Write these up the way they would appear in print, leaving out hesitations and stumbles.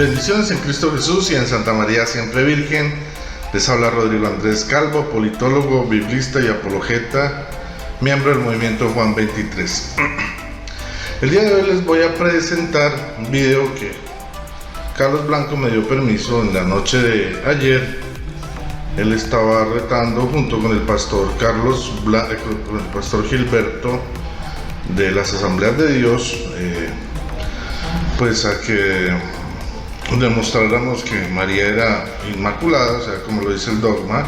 Bendiciones en Cristo Jesús y en Santa María Siempre Virgen. Les habla Rodrigo Andrés Calvo, politólogo, biblista y apologeta, miembro del movimiento Juan 23. El día de hoy les voy a presentar un video que Carlos Blanco me dio permiso en la noche de ayer. Él estaba retando junto con el pastor con el pastor Gilberto de las Asambleas de Dios, pues a que demostráramos que María era inmaculada, o sea, como lo dice el dogma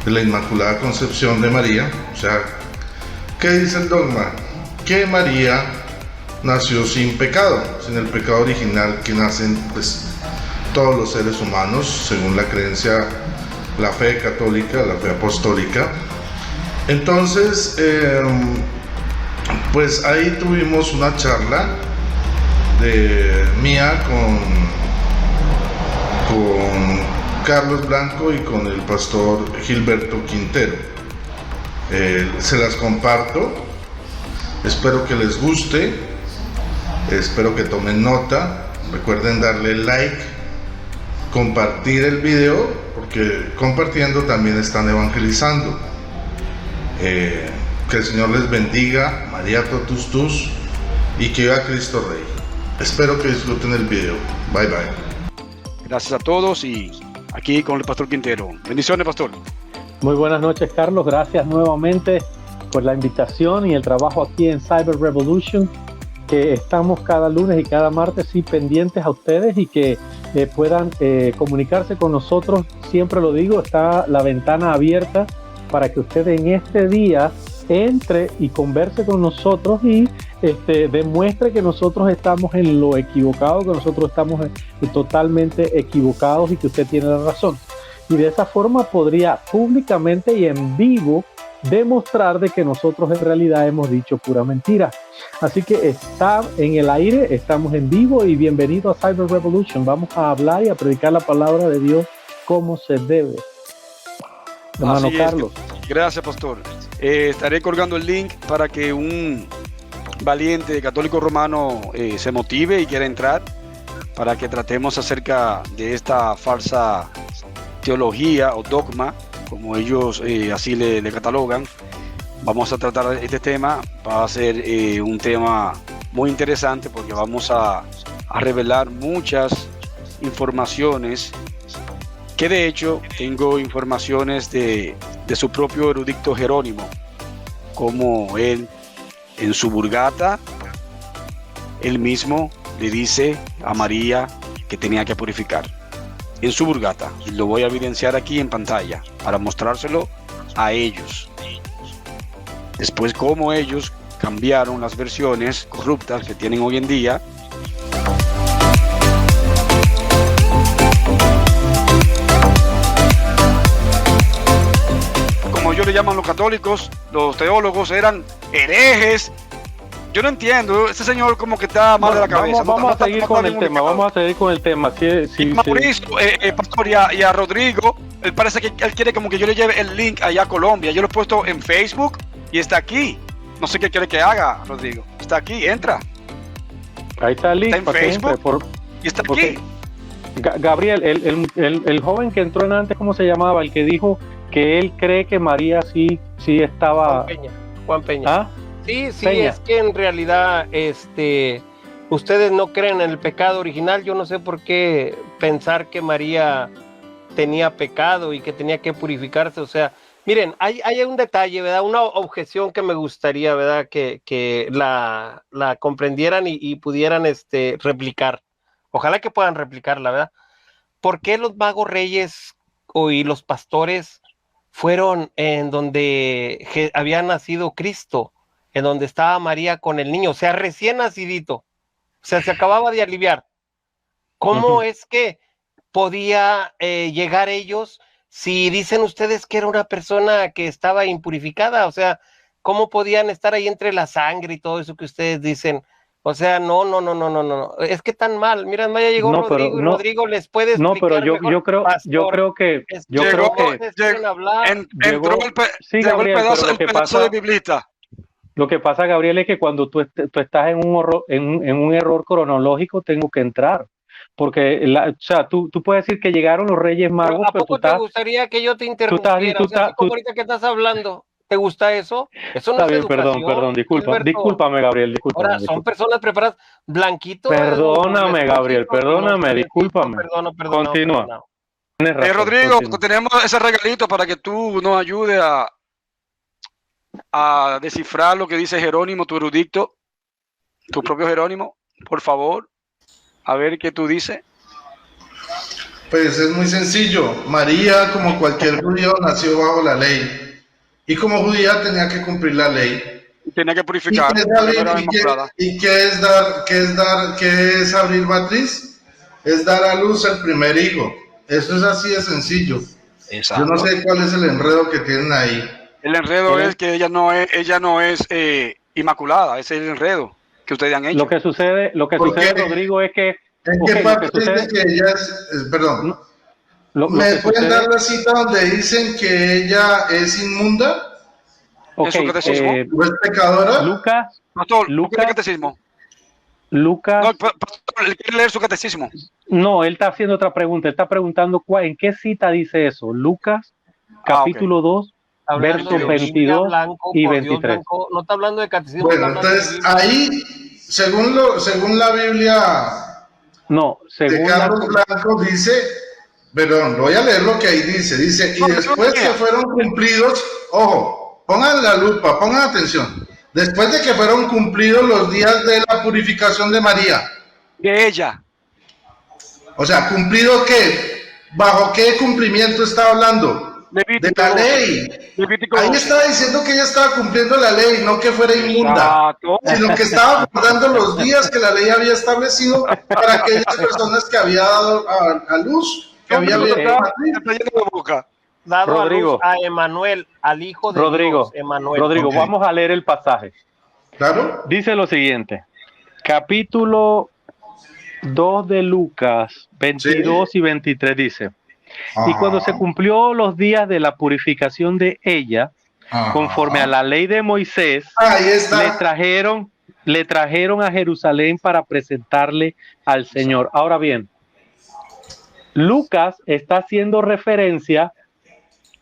de la Inmaculada Concepción de María. O sea, ¿qué dice el dogma? Que María nació sin pecado, sin el pecado original que nacen pues todos los seres humanos, según la creencia, la fe católica, la fe apostólica. Entonces, pues ahí tuvimos una charla mía con Carlos Blanco y con el pastor Gilberto Quintero. Se las comparto, espero que les guste, espero que tomen nota. Recuerden darle like, compartir el video, porque compartiendo también están evangelizando. Que el Señor les bendiga, María totus tus, y que viva Cristo Rey. Espero que disfruten el video. Bye bye. Gracias a todos y aquí con el pastor Quintero. Bendiciones, pastor. Muy buenas noches, Carlos. Gracias nuevamente por la invitación y el trabajo aquí en Cyber Revolution, que estamos cada lunes y cada martes pendientes a ustedes y que puedan comunicarse con nosotros. Siempre lo digo, está la ventana abierta para que usted en este día entre y converse con nosotros y demuestre que nosotros estamos en lo equivocado, que nosotros estamos totalmente equivocados y que usted tiene la razón. Y de esa forma podría públicamente y en vivo demostrar de que nosotros en realidad hemos dicho pura mentira. Así que está en el aire, estamos en vivo y bienvenido a Cyber Revolution. Vamos a hablar y a predicar la palabra de Dios como se debe. Hermano Carlos. Gracias, pastor. Estaré colgando el link para que un valiente católico romano se motive y quiera entrar, para que tratemos acerca de esta falsa teología o dogma, como ellos así le catalogan. Vamos a tratar este tema. Va a ser un tema muy interesante porque vamos a revelar muchas informaciones que de hecho tengo informaciones de su propio erudito Jerónimo, como él en su Vulgata, él mismo le dice a María que tenía que purificar en su Vulgata, y lo voy a evidenciar aquí en pantalla para mostrárselo a ellos. Después, cómo ellos cambiaron las versiones corruptas que tienen hoy en día. Como ellos le llaman los católicos, los teólogos eran herejes. Yo no entiendo, este señor como que está mal de la cabeza. Vamos a seguir con el tema, vamos a seguir con el tema. Mauricio, pastor, y a Rodrigo, él parece que él quiere como que yo le lleve el link allá a Colombia. Yo lo he puesto en Facebook y está aquí. No sé qué quiere que haga, Rodrigo. Está aquí, entra. Ahí está el link. Está en Facebook y está aquí. Gabriel, el joven que entró en antes, ¿cómo se llamaba? El que dijo que él cree que María sí estaba... Juan Peña. ¿Ah? Sí, Peña. Es que en realidad ustedes no creen en el pecado original. Yo no sé por qué pensar que María tenía pecado y que tenía que purificarse. O sea, miren, hay un detalle, ¿verdad? Una objeción que me gustaría, ¿verdad? Que la comprendieran y pudieran replicar. Ojalá que puedan replicarla, ¿verdad? ¿Por qué los magos reyes y los pastores fueron en donde había nacido Cristo, en donde estaba María con el niño, o sea, recién nacidito, o sea, se acababa de aliviar? ¿Cómo es que podía llegar ellos si dicen ustedes que era una persona que estaba impurificada? O sea, ¿cómo podían estar ahí entre la sangre y todo eso que ustedes dicen? O sea, no, es que tan mal. Mira, ya llegó Rodrigo, y Rodrigo les puede explicar. No, pero yo creo que llegó el pedazo de biblista. Lo que pasa, Gabriel, es que cuando tú estás en un error cronológico, tengo que entrar. porque o sea, tú puedes decir que llegaron los Reyes Magos, ¿A pero poco te gustaría que yo te interrumpiera? O sea, así como ahorita que estás hablando, ¿te gusta eso? Eso no Está es bien, educación, Gilberto. discúlpame, Gabriel, Ahora, son personas preparadas. Blanquito. Perdóname, Gabriel, perdóname, discúlpame. Perdona. Continúa. Tienes razón, Rodrigo, continúa. tenemos ese regalito para que tú nos ayudes a descifrar lo que dice Jerónimo, tu erudito, tu propio Jerónimo, por favor, a ver qué tú dices. Pues es muy sencillo. María, como cualquier judío, nació bajo la ley. Y como judía tenía que cumplir la ley. Tenía que purificar. ¿Y qué es abrir matriz? Es dar a luz el primer hijo. Eso es así de sencillo. Exacto. Yo no sé cuál es el enredo que tienen ahí. El enredo es que ella no es inmaculada. Ese es el enredo que ustedes han hecho. Lo que sucede, Rodrigo, es que... ¿En qué parte dice que ella es... Perdón. ¿Me pueden dar la cita donde dicen que ella es inmunda? Okay, ¿Es su catecismo? ¿O es pecadora? Lucas. ¿Qué catecismo? Lucas. No, pastor, él quiere leer su catecismo. No, él está haciendo otra pregunta. Él está preguntando en qué cita dice eso. Lucas, capítulo 2, versos 22 y 23. No está hablando de catecismo. Bueno, entonces ahí, según la Biblia de Carlos Blanco, dice, perdón, voy a leer lo que ahí dice. Dice, y después que fueron cumplidos, ojo, pongan la lupa, pongan atención. Después de que fueron cumplidos los días de la purificación de María. De ella. O sea, ¿cumplido qué? ¿Bajo qué cumplimiento está hablando? Levítico, de la ley. Levítico Ahí 12. estaba diciendo que ella estaba cumpliendo la ley, no que fuera inmunda, sino que estaba guardando los días que la ley había establecido para aquellas personas que había dado a luz, que había dado Rodrigo, a luz a Emanuel, al hijo de Dios, Emanuel. Rodrigo, vamos a leer el pasaje. Claro. Dice lo siguiente, capítulo 2 de Lucas, 22 y 23 dice, y cuando se cumplió los días de la purificación de ella, conforme a la ley de Moisés, le trajeron a Jerusalén para presentarle al Señor. Ahora bien, Lucas está haciendo referencia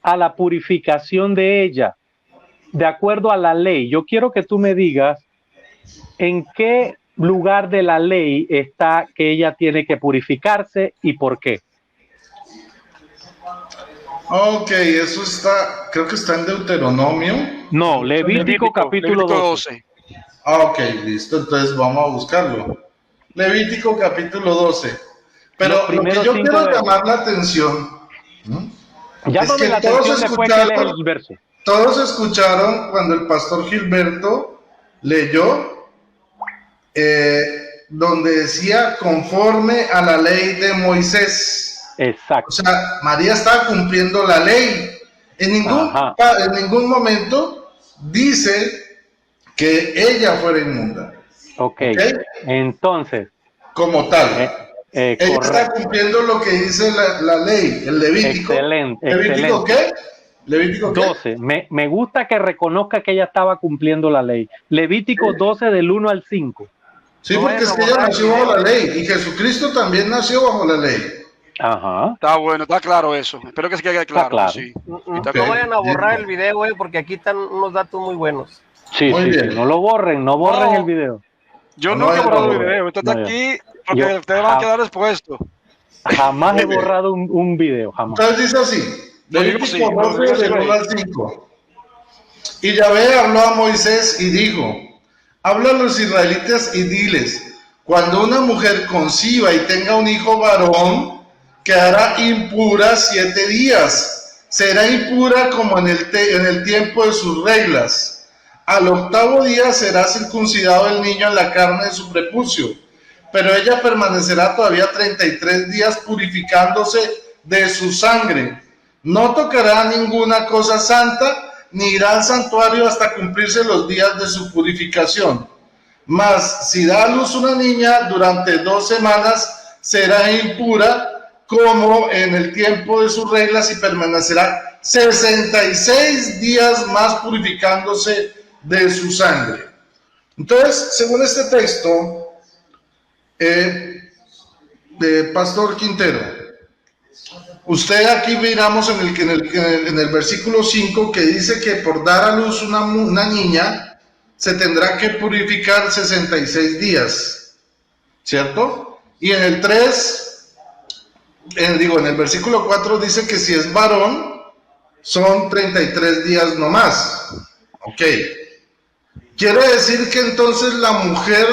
a la purificación de ella, de acuerdo a la ley. Yo quiero que tú me digas en qué lugar de la ley está que ella tiene que purificarse y por qué. Ok, eso está, creo que está en Deuteronomio. No, Levítico capítulo 12. Ok, listo, entonces vamos a buscarlo. Levítico capítulo 12. Pero lo que yo quiero llamar la atención es que todos escucharon cuando el pastor Gilberto leyó donde decía conforme a la ley de Moisés. Exacto. O sea, María estaba cumpliendo la ley. En ningún momento dice que ella fuera inmunda. Okay. Entonces. Como tal. Ella está cumpliendo lo que dice la ley, el Levítico. Excelente. ¿Levítico qué? Levítico 12. Me gusta que reconozca que ella estaba cumpliendo la ley. Levítico 12 del 1 al 5. Sí, porque es que ella nació bajo la ley y Jesucristo también nació bajo la ley. Ajá. Está bueno, está claro eso. Espero que se quede claro. Sí. No vayan a borrar el video, porque aquí están unos datos muy buenos. Sí. No lo borren, no borren el video. Yo nunca he borrado el video. Esto está aquí porque ustedes van a quedar expuestos. Jamás he borrado un video, jamás. Entonces dice así, Levítico 12 del 1 al 5. Y Yahvé habló a Moisés y dijo, habla a los israelitas y diles, cuando una mujer conciba y tenga un hijo varón, quedará impura 7 días. Será impura como en el tiempo de sus reglas. Al 8º día será circuncidado el niño en la carne de su prepucio. Pero ella permanecerá todavía 33 días purificándose de su sangre. No tocará ninguna cosa santa, ni irá al santuario hasta cumplirse los días de su purificación. Mas si da a luz una niña, durante 2 semanas será impura como en el tiempo de sus reglas y permanecerá 66 días más purificándose de su sangre. Entonces, según este texto, Pastor Quintero, usted aquí miramos en el versículo 5 que dice que por dar a luz una niña se tendrá que purificar 66 días, ¿cierto? Y en el 3, en el versículo 4 dice que si es varón son 33 días nomás. Ok. Quiere decir que entonces la mujer,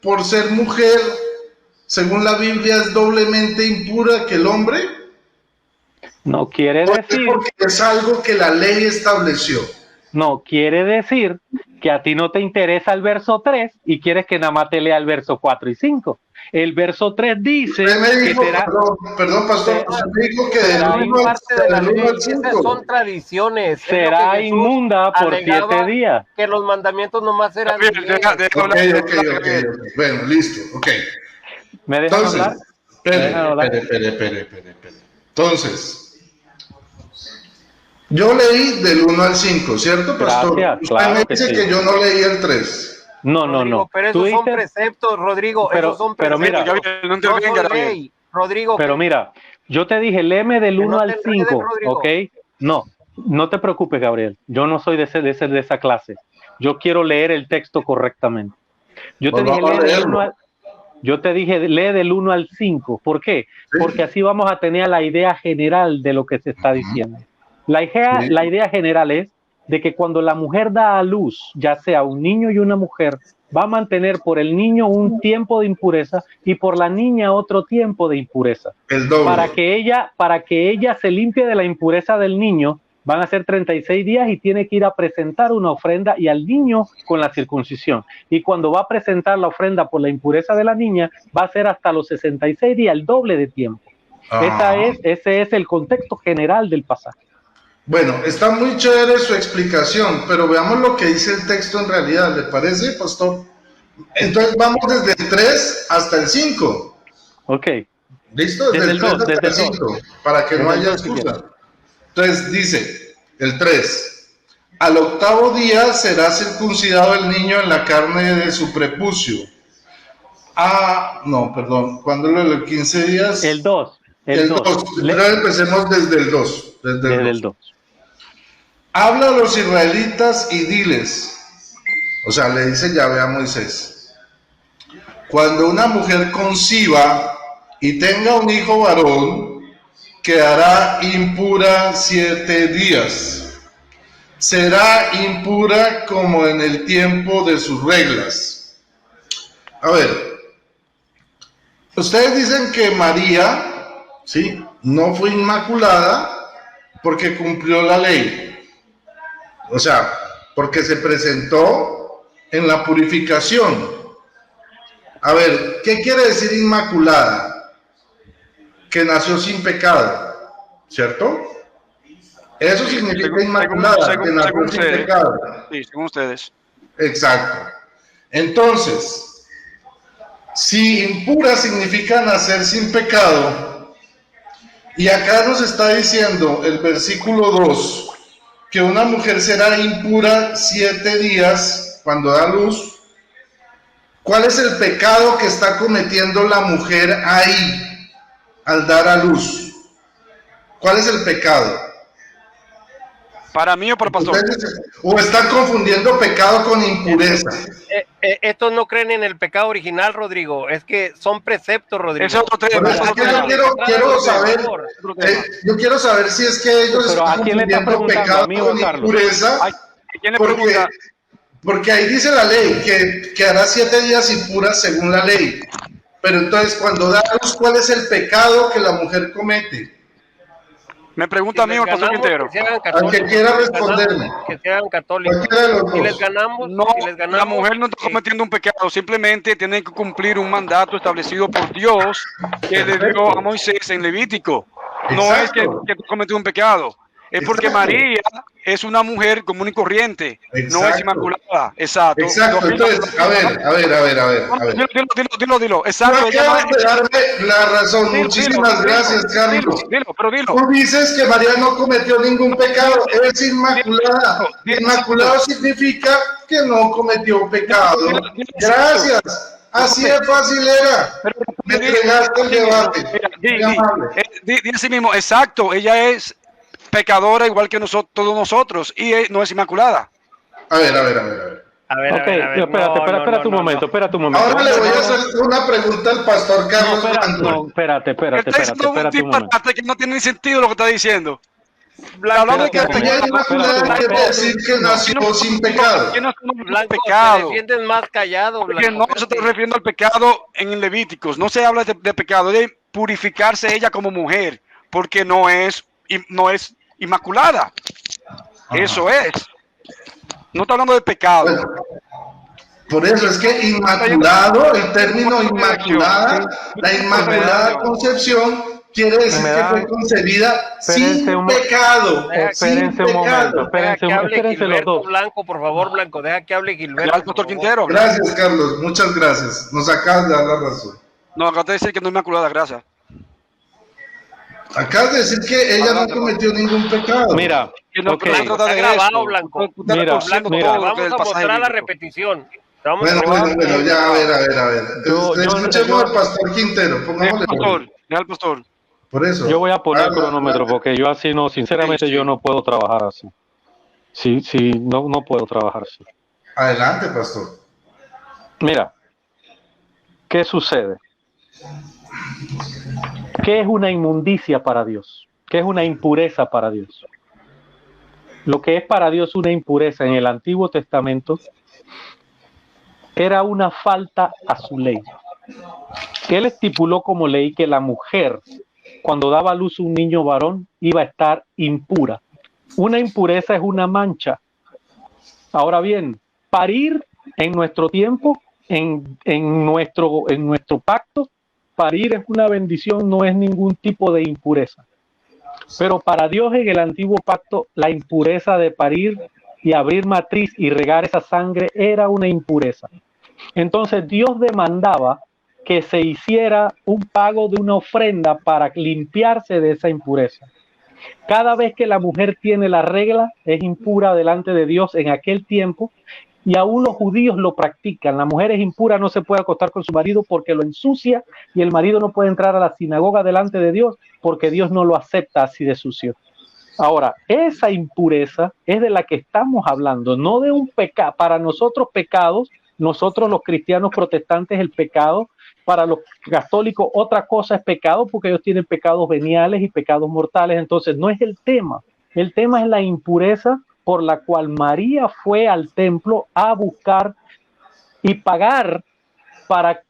por ser mujer, según la Biblia, es doblemente impura que el hombre. No quiere decir. Porque es algo que la ley estableció. No quiere decir que a ti no te interesa el verso 3 y quieres que nada más te lea el verso 4 y 5. El verso 3 dice que será, perdón, pastor, me dijo que esas son tradiciones. Será inmunda por 7 días. Que los mandamientos nomás eran. Okay. Bueno, listo, ok. ¿Me dejan hablar? Espere. Entonces, yo leí del 1 al 5, ¿cierto, pastor? Gracias, usted claro me dice que yo no leí el 3. No. Pero esos son preceptos, Rodrigo. Esos son preceptos. Pero mira, Rodrigo. Pero mira, yo te dije, léeme del 1 al 5, ¿ok? No te preocupes, Gabriel. Yo no soy de esa clase. Yo quiero leer el texto correctamente. Yo te dije, lee del 1 al 5. ¿Por qué? Sí. Porque así vamos a tener la idea general de lo que se está diciendo. La idea general es de que cuando la mujer da a luz, ya sea un niño y una mujer, va a mantener por el niño un tiempo de impureza y por la niña otro tiempo de impureza. El doble. Para que ella se limpie de la impureza del niño, van a ser 36 días y tiene que ir a presentar una ofrenda y al niño con la circuncisión. Y cuando va a presentar la ofrenda por la impureza de la niña, va a ser hasta los 66 días, el doble de tiempo. Ese es el contexto general del pasaje. Bueno, está muy chévere su explicación, pero veamos lo que dice el texto en realidad, ¿le parece, pastor? Entonces vamos desde el 3 hasta el 5. Ok. ¿Listo? Desde el 3 hasta el 5, para que no haya excusa. Entonces dice, el 3, al 8º día será circuncidado el niño en la carne de su prepucio. ¿Cuándo lo de los 15 días? El 2. El 2. Empecemos desde el 2. Desde el 2. Habla a los israelitas y diles, o sea, le dice Yahvé a Moisés, cuando una mujer conciba y tenga un hijo varón, quedará impura 7 días. Será impura como en el tiempo de sus reglas. A ver, ustedes dicen que María, ¿sí?, no fue inmaculada porque cumplió la ley. O sea, porque se presentó en la purificación. A ver, ¿qué quiere decir inmaculada? Que nació sin pecado, ¿cierto? Eso significa inmaculada, que nació sin pecado. Sí, según ustedes. Exacto. Entonces, si impura significa nacer sin pecado, y acá nos está diciendo el versículo 2, que una mujer será impura 7 días cuando da luz. ¿Cuál es el pecado que está cometiendo la mujer ahí al dar a luz? ¿Cuál es el pecado? ¿Para mí o para el pastor? ¿O están confundiendo pecado con impureza? Estos no creen en el pecado original, Rodrigo. Es que son preceptos, Rodrigo. Es otro tema. Yo quiero saber si es que ellos están confundiendo pecado con impureza. ¿Quién le pregunta? Porque ahí dice la ley que quedará 7 días impura según la ley. Pero entonces, cuando da luz, ¿cuál es el pecado que la mujer comete? Me pregunta a mí o al pastor Quintero. Aunque quiera responderme. Que sean católicos. Si les ganamos, la mujer no está cometiendo un pecado, simplemente tienen que cumplir un mandato establecido por Dios que le dio a Moisés en Levítico. No es que cometió un pecado. Es porque María es una mujer común y corriente, no es inmaculada. Exacto. Entonces, a ver. Dilo. Exacto. Acabas de darme la razón. Muchísimas gracias, Carlos. Dilo. Tú dices que María no cometió ningún pecado, es inmaculada. Inmaculado significa que no cometió pecado. Gracias. Así de fácil era. Me entregaste el debate. Di así mismo, exacto, ella es pecadora igual que nosotros, todos nosotros, y no es inmaculada. A ver. Ok, espérate un momento. Ahora le voy a hacer una pregunta al pastor Carlos Blanco. Espérate un momento. Que no tiene ni sentido lo que está diciendo. Blanco, Que ella es inmaculada quiere decir que nació sin pecado. Que no es Blanco, pecado. te defiendes más callado, Blanco. Que no se está refiriendo al pecado en Levíticos. No se habla de pecado, de purificarse ella como mujer, porque no es inmaculada. Ajá. Eso es. No está hablando de pecado. Bueno, por eso es que inmaculado, el término inmaculada, la inmaculada concepción quiere decir que fue concebida sin pecado. Espérense un momento, Deja que hable espérense los Gilberto dos. Blanco, por favor, Blanco, deja que hable Gilberto. El pastor Quintero. Gracias, Carlos, muchas gracias. Nos acabas de dar la razón. No, acabas de decir que no es inmaculada, gracias. Acabas de decir que ella no cometió ningún pecado. Mira, Que no, ok, pero no trata de Está grabado, eso. Blanco. Usted está Mira, torciendo mira. todo lo que Vamos es el a pasaje mostrar la bíblico. repetición. Bueno, ya, a ver. Escuchemos al pastor Quintero, pongámosle. Deja al pastor. Por eso. yo voy a poner el cronómetro porque yo así no, sinceramente Sí. yo no puedo trabajar así. Sí, no puedo trabajar así. Adelante, pastor. Mira, ¿qué sucede? ¿Qué es una inmundicia para Dios? ¿Qué es una impureza para Dios? Lo que es para Dios una impureza en el Antiguo Testamento era una falta a su ley. Él estipuló como ley que la mujer, cuando daba a luz un niño varón, iba a estar impura. Una impureza es una mancha. Ahora bien, parir en nuestro tiempo, en nuestro pacto, parir es una bendición, no es ningún tipo de impureza. Pero para Dios en el antiguo pacto, la impureza de parir y abrir matriz y regar esa sangre era una impureza. Entonces Dios demandaba que se hiciera un pago de una ofrenda para limpiarse de esa impureza. Cada vez que la mujer tiene la regla, es impura delante de Dios en aquel tiempo, y aún los judíos lo practican. La mujer es impura, no se puede acostar con su marido porque lo ensucia, y el marido no puede entrar a la sinagoga delante de Dios porque Dios no lo acepta así de sucio. Ahora, esa impureza es de la que estamos hablando, no de un pecado. Para nosotros pecados, nosotros los cristianos protestantes, el pecado, para los católicos otra cosa es pecado porque ellos tienen pecados veniales y pecados mortales. Entonces no es el tema es la impureza por la cual María fue al templo a buscar y pagar para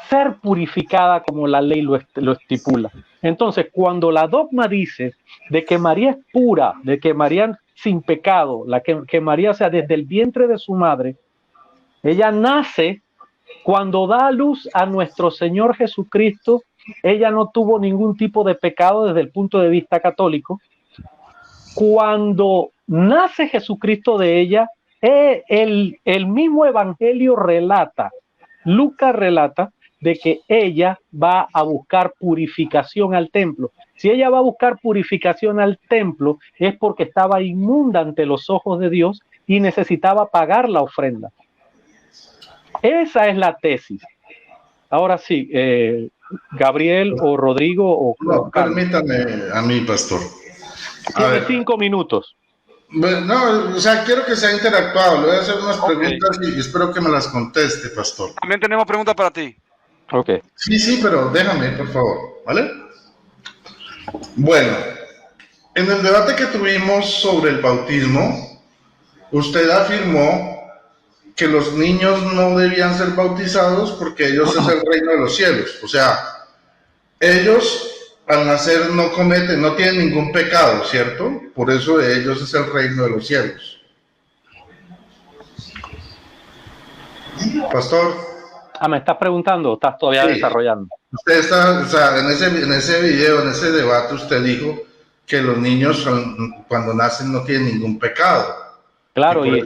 ser purificada como la ley lo estipula. Entonces, cuando la dogma dice de que María es pura, de que María sin pecado, que María, o sea, desde el vientre de su madre, ella nace cuando da a luz a nuestro Señor Jesucristo, ella no tuvo ningún tipo de pecado desde el punto de vista católico. Cuando nace Jesucristo de ella, el mismo evangelio relata, Lucas relata, de que ella va a buscar purificación al templo. Si ella va a buscar purificación al templo, es porque estaba inmunda ante los ojos de Dios y necesitaba pagar la ofrenda. Esa es la tesis. Ahora sí, Gabriel o Rodrigo o... No, permítame a mí, pastor. Tiene 5 minutos. No, o sea, quiero que sea interactuado. Le voy a hacer unas preguntas y espero que me las conteste, pastor. También tenemos preguntas para ti. Ok. Sí, pero déjame, por favor, ¿vale? Bueno, en el debate que tuvimos sobre el bautismo, usted afirmó que los niños no debían ser bautizados porque ellos es el reino de los cielos. O sea, ellos al nacer no tienen ningún pecado, ¿cierto? Por eso de ellos es el reino de los cielos. Pastor. ¿Me estás preguntando o estás todavía desarrollando? Usted está, o sea, en ese video, en ese debate, usted dijo que los niños cuando nacen no tienen ningún pecado. Claro, y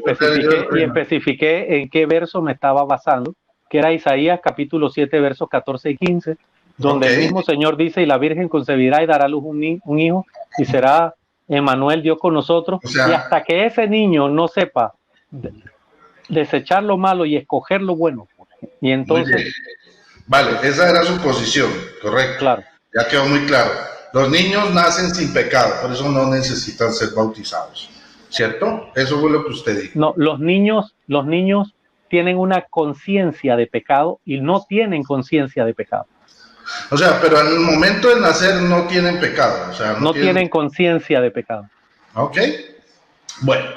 especifiqué en qué verso me estaba basando, que era Isaías capítulo 7, versos 14 y 15, donde el mismo Señor dice, y la Virgen concebirá y dará a luz un hijo, y será Emmanuel, Dios con nosotros, y hasta que ese niño no sepa desechar lo malo y escoger lo bueno, y entonces Vale, esa era su posición, correcto. Claro. Ya quedó muy claro. Los niños nacen sin pecado, por eso no necesitan ser bautizados, ¿cierto? Eso fue lo que usted dijo. No, los niños tienen una conciencia de pecado y no tienen conciencia de pecado. O sea, pero en el momento de nacer no tienen pecado, o sea, No tienen conciencia de pecado. Ok, bueno.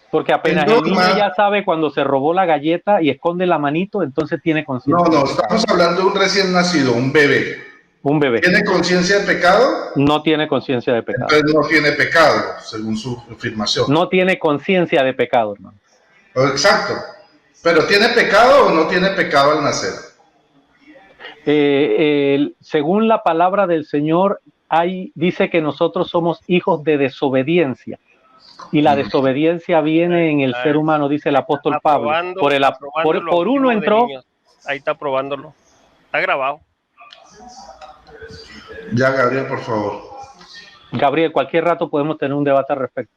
Porque apenas el niño ya sabe cuando se robó la galleta y esconde la manito, entonces tiene conciencia. No, estamos hablando de un recién nacido, un bebé. Un bebé. ¿Tiene conciencia de pecado? No tiene conciencia de pecado. Entonces no tiene pecado, según su afirmación. No tiene conciencia de pecado, hermano. Exacto. ¿Pero tiene pecado o no tiene pecado al nacer? Según la palabra del Señor, dice que nosotros somos hijos de desobediencia. Y la desobediencia viene en el ser humano, dice el apóstol Pablo. Por uno entró. Ahí está probándolo. Está grabado. Ya, Gabriel, por favor. Gabriel, cualquier rato podemos tener un debate al respecto.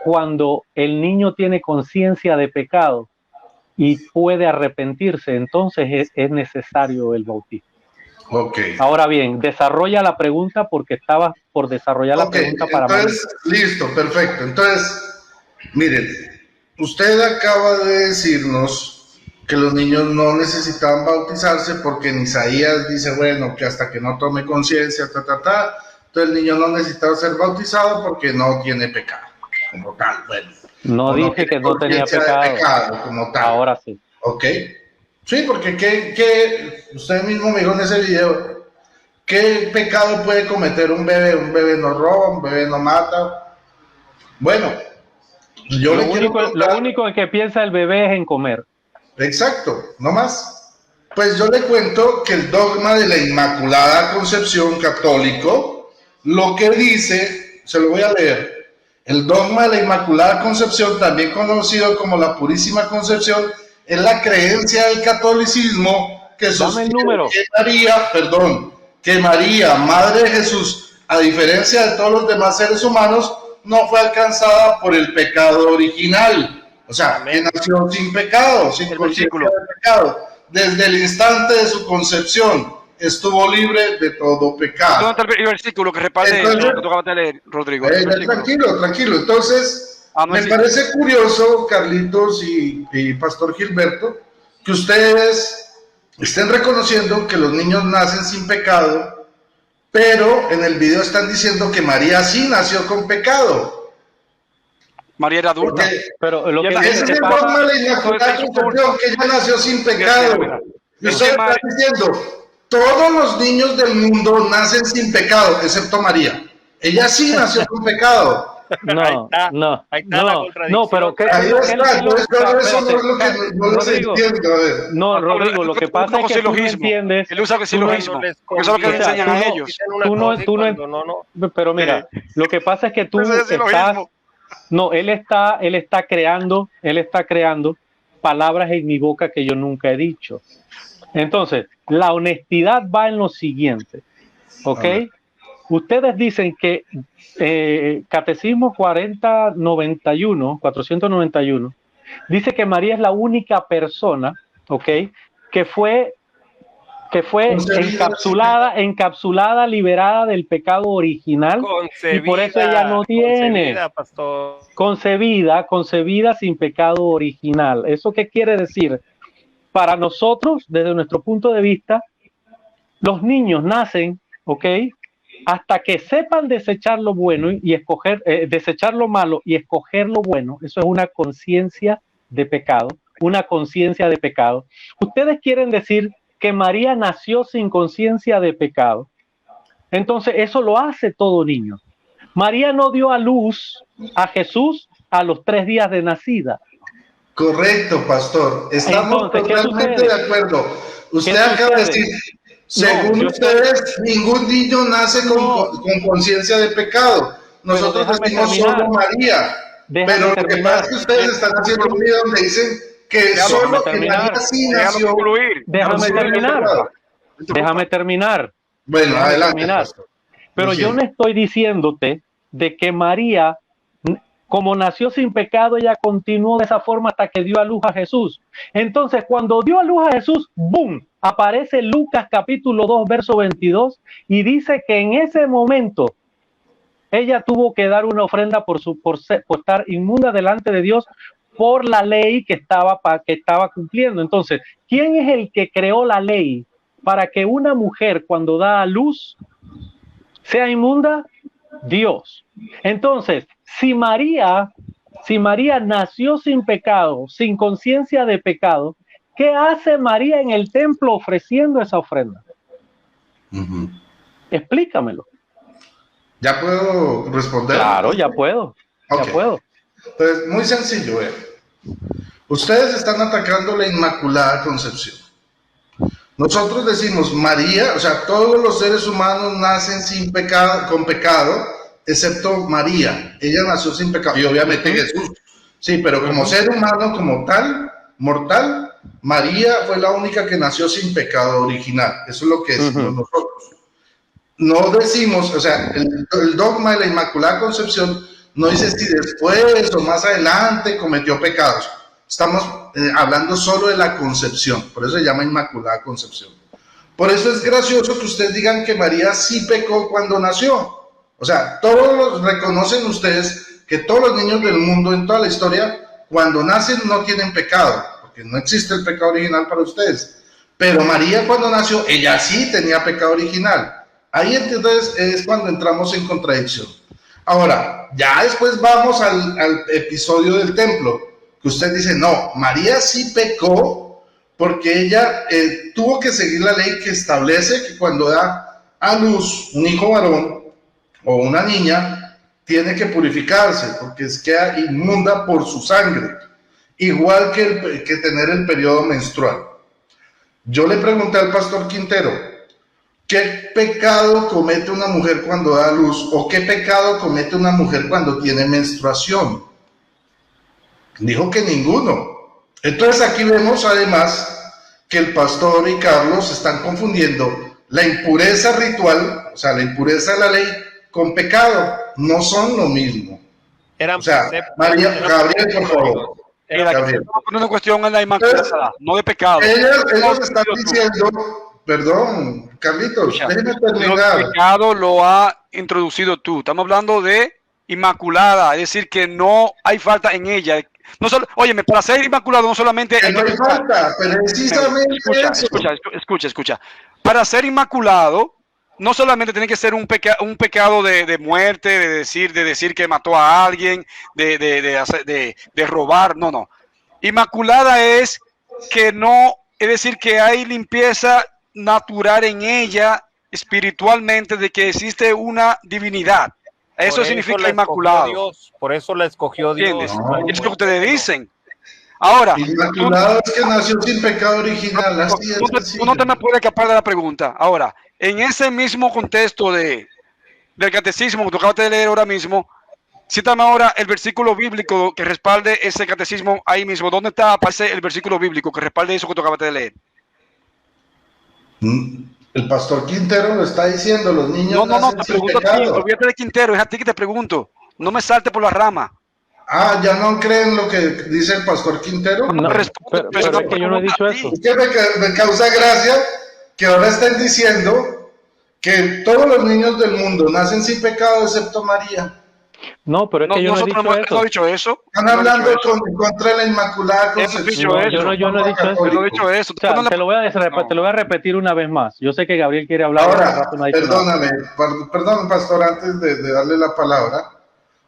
Cuando el niño tiene conciencia de pecado y puede arrepentirse, entonces es necesario el bautismo. Okay. Ahora bien, desarrolla la pregunta porque estaba por desarrollar la pregunta para entonces, listo, perfecto. Entonces, miren, usted acaba de decirnos que los niños no necesitaban bautizarse porque en Isaías dice, bueno, que hasta que no tome conciencia, entonces el niño no necesitaba ser bautizado porque no tiene pecado, como tal. Bueno, no dije que no tenía pecado, como tal. Ahora sí. Ok. Sí, porque usted mismo me dijo en ese video, ¿qué pecado puede cometer un bebé? Un bebé no roba, un bebé no mata. Bueno, yo lo único en que piensa el bebé es en comer. Exacto, no más. Pues yo le cuento que el dogma de la Inmaculada Concepción católico, lo que dice, se lo voy a leer, el dogma de la Inmaculada Concepción, también conocido como la Purísima Concepción, es la creencia del catolicismo que sostiene que María, Madre de Jesús, a diferencia de todos los demás seres humanos, no fue alcanzada por el pecado original. O sea, que nació sin pecado, sin conciencia de pecado. Desde el instante de su concepción estuvo libre de todo pecado. ¿Dónde está el versículo que respalde lo que tú acabas de leer, Rodrigo? Tranquilo. Entonces, me parece curioso, Carlitos y Pastor Gilberto, que ustedes estén reconociendo que los niños nacen sin pecado, pero en el video están diciendo que María sí nació con pecado. María era adulta. Pero lo que es el dogma de la Inmaculada Concepción, que ella nació sin pecado. Y usted está diciendo, todos los niños del mundo nacen sin pecado, excepto María. Ella sí nació con pecado. No, pero Rodrigo, lo que pasa es que tú no entiendes. Él usa el silogismo. Eso es lo que le enseñan a ellos. Pero mira, lo que pasa es que tú estás. No, él está creando palabras en mi boca que yo nunca he dicho. Entonces, la honestidad va en lo siguiente, ¿ok? Ustedes dicen que Catecismo 491 dice que María es la única persona, ¿ok? Que fue encapsulada, liberada del pecado original, y por eso ella no tiene concebida sin pecado original. ¿Eso qué quiere decir? Para nosotros, desde nuestro punto de vista, los niños nacen, ¿ok? Hasta que sepan desechar lo bueno y escoger, desechar lo malo y escoger lo bueno. Eso es una conciencia de pecado, Ustedes quieren decir que María nació sin conciencia de pecado. Entonces, eso lo hace todo niño. María no dio a luz a Jesús a los 3 días de nacida. Correcto, pastor. Estamos totalmente de acuerdo. Usted acaba de decir, según ustedes, ningún niño nace con conciencia de pecado. Nosotros decimos solo María. Pero lo que pasa es que ustedes están haciendo un video donde dicen que solo que María sí nació. Déjame terminar. Bueno, adelante. Pero yo no estoy diciéndote de que María como nació sin pecado, ella continuó de esa forma hasta que dio a luz a Jesús. Entonces, cuando dio a luz a Jesús, ¡boom!, aparece Lucas capítulo 2, verso 22, y dice que en ese momento ella tuvo que dar una ofrenda por estar inmunda delante de Dios por la ley que estaba cumpliendo. Entonces, ¿quién es el que creó la ley para que una mujer cuando da a luz sea inmunda? Dios. Entonces, si María nació sin pecado, sin conciencia de pecado, ¿qué hace María en el templo ofreciendo esa ofrenda? Explícamelo. ¿Ya puedo responder? Claro, ya puedo. Okay. Ya puedo. Entonces, muy sencillo, ustedes están atacando la Inmaculada Concepción. Nosotros decimos María, o sea, todos los seres humanos nacen sin pecado, con pecado, excepto María. Ella nació sin pecado, y obviamente Jesús. Sí, pero como ser humano, como tal, mortal, María fue la única que nació sin pecado original. Eso es lo que decimos nosotros. No decimos, o sea, el dogma de la Inmaculada Concepción no dice si después o más adelante cometió pecados. Estamos hablando solo de la concepción, por eso se llama Inmaculada Concepción. Por eso es gracioso que ustedes digan que María sí pecó cuando nació. O sea, todos reconocen ustedes que todos los niños del mundo en toda la historia, cuando nacen no tienen pecado, porque no existe el pecado original para ustedes. Pero María cuando nació, ella sí tenía pecado original. Ahí entonces es cuando entramos en contradicción. Ahora, ya después vamos al episodio del templo, que usted dice, no, María sí pecó porque ella tuvo que seguir la ley que establece que cuando da a luz un hijo varón o una niña, tiene que purificarse porque queda inmunda por su sangre, igual que tener el periodo menstrual. Yo le pregunté al pastor Quintero, ¿qué pecado comete una mujer cuando da a luz? ¿O qué pecado comete una mujer cuando tiene menstruación? Dijo que ninguno. Entonces aquí vemos además que el pastor y Carlos están confundiendo la impureza ritual, o sea, la impureza de la ley, con pecado. No son lo mismo. O sea, María, Gabriel, por favor. Estamos poniendo en cuestión en la Inmaculada, no de pecado. Ellos están diciendo, perdón, Carlitos, déjeme terminar. El pecado lo ha introducido tú. Estamos hablando de Inmaculada, es decir, que no hay falta en ella. No solo, óyeme, para ser inmaculado no solamente que no hay falta, precisamente escucha. Para ser inmaculado no solamente tiene que ser un pecado de muerte, de decir que mató a alguien, de robar, no. Inmaculada es que no, es decir, que hay limpieza natural en ella espiritualmente, de que existe una divinidad. Eso significa inmaculado. Dios, por eso la escogió Dios. No. Es lo que ustedes dicen. Ahora, inmaculado es que nació sin pecado original. Tú no te me puedes escapar de la pregunta. Ahora, en ese mismo contexto del catecismo que tú acabas de leer ahora mismo, cítame ahora el versículo bíblico que respalde ese catecismo ahí mismo. ¿Dónde aparece el versículo bíblico que respalde eso que tú acabas de leer? El pastor Quintero lo está diciendo, los niños no, te pregunto a ti, olvídate de Quintero, es a ti que te pregunto. No me salte por la rama. ¿Ya no creen lo que dice el pastor Quintero? No, pero es que yo no he dicho eso. Es que me causa gracia que ahora estén diciendo que todos los niños del mundo nacen sin pecado excepto María. No, pero es que yo no he dicho eso. Están hablando contra la Inmaculada Concepción. Yo no he dicho eso. O sea, te lo voy a repetir una vez más. Yo sé que Gabriel quiere hablar. Ahora, perdón, pastor, antes de darle la palabra.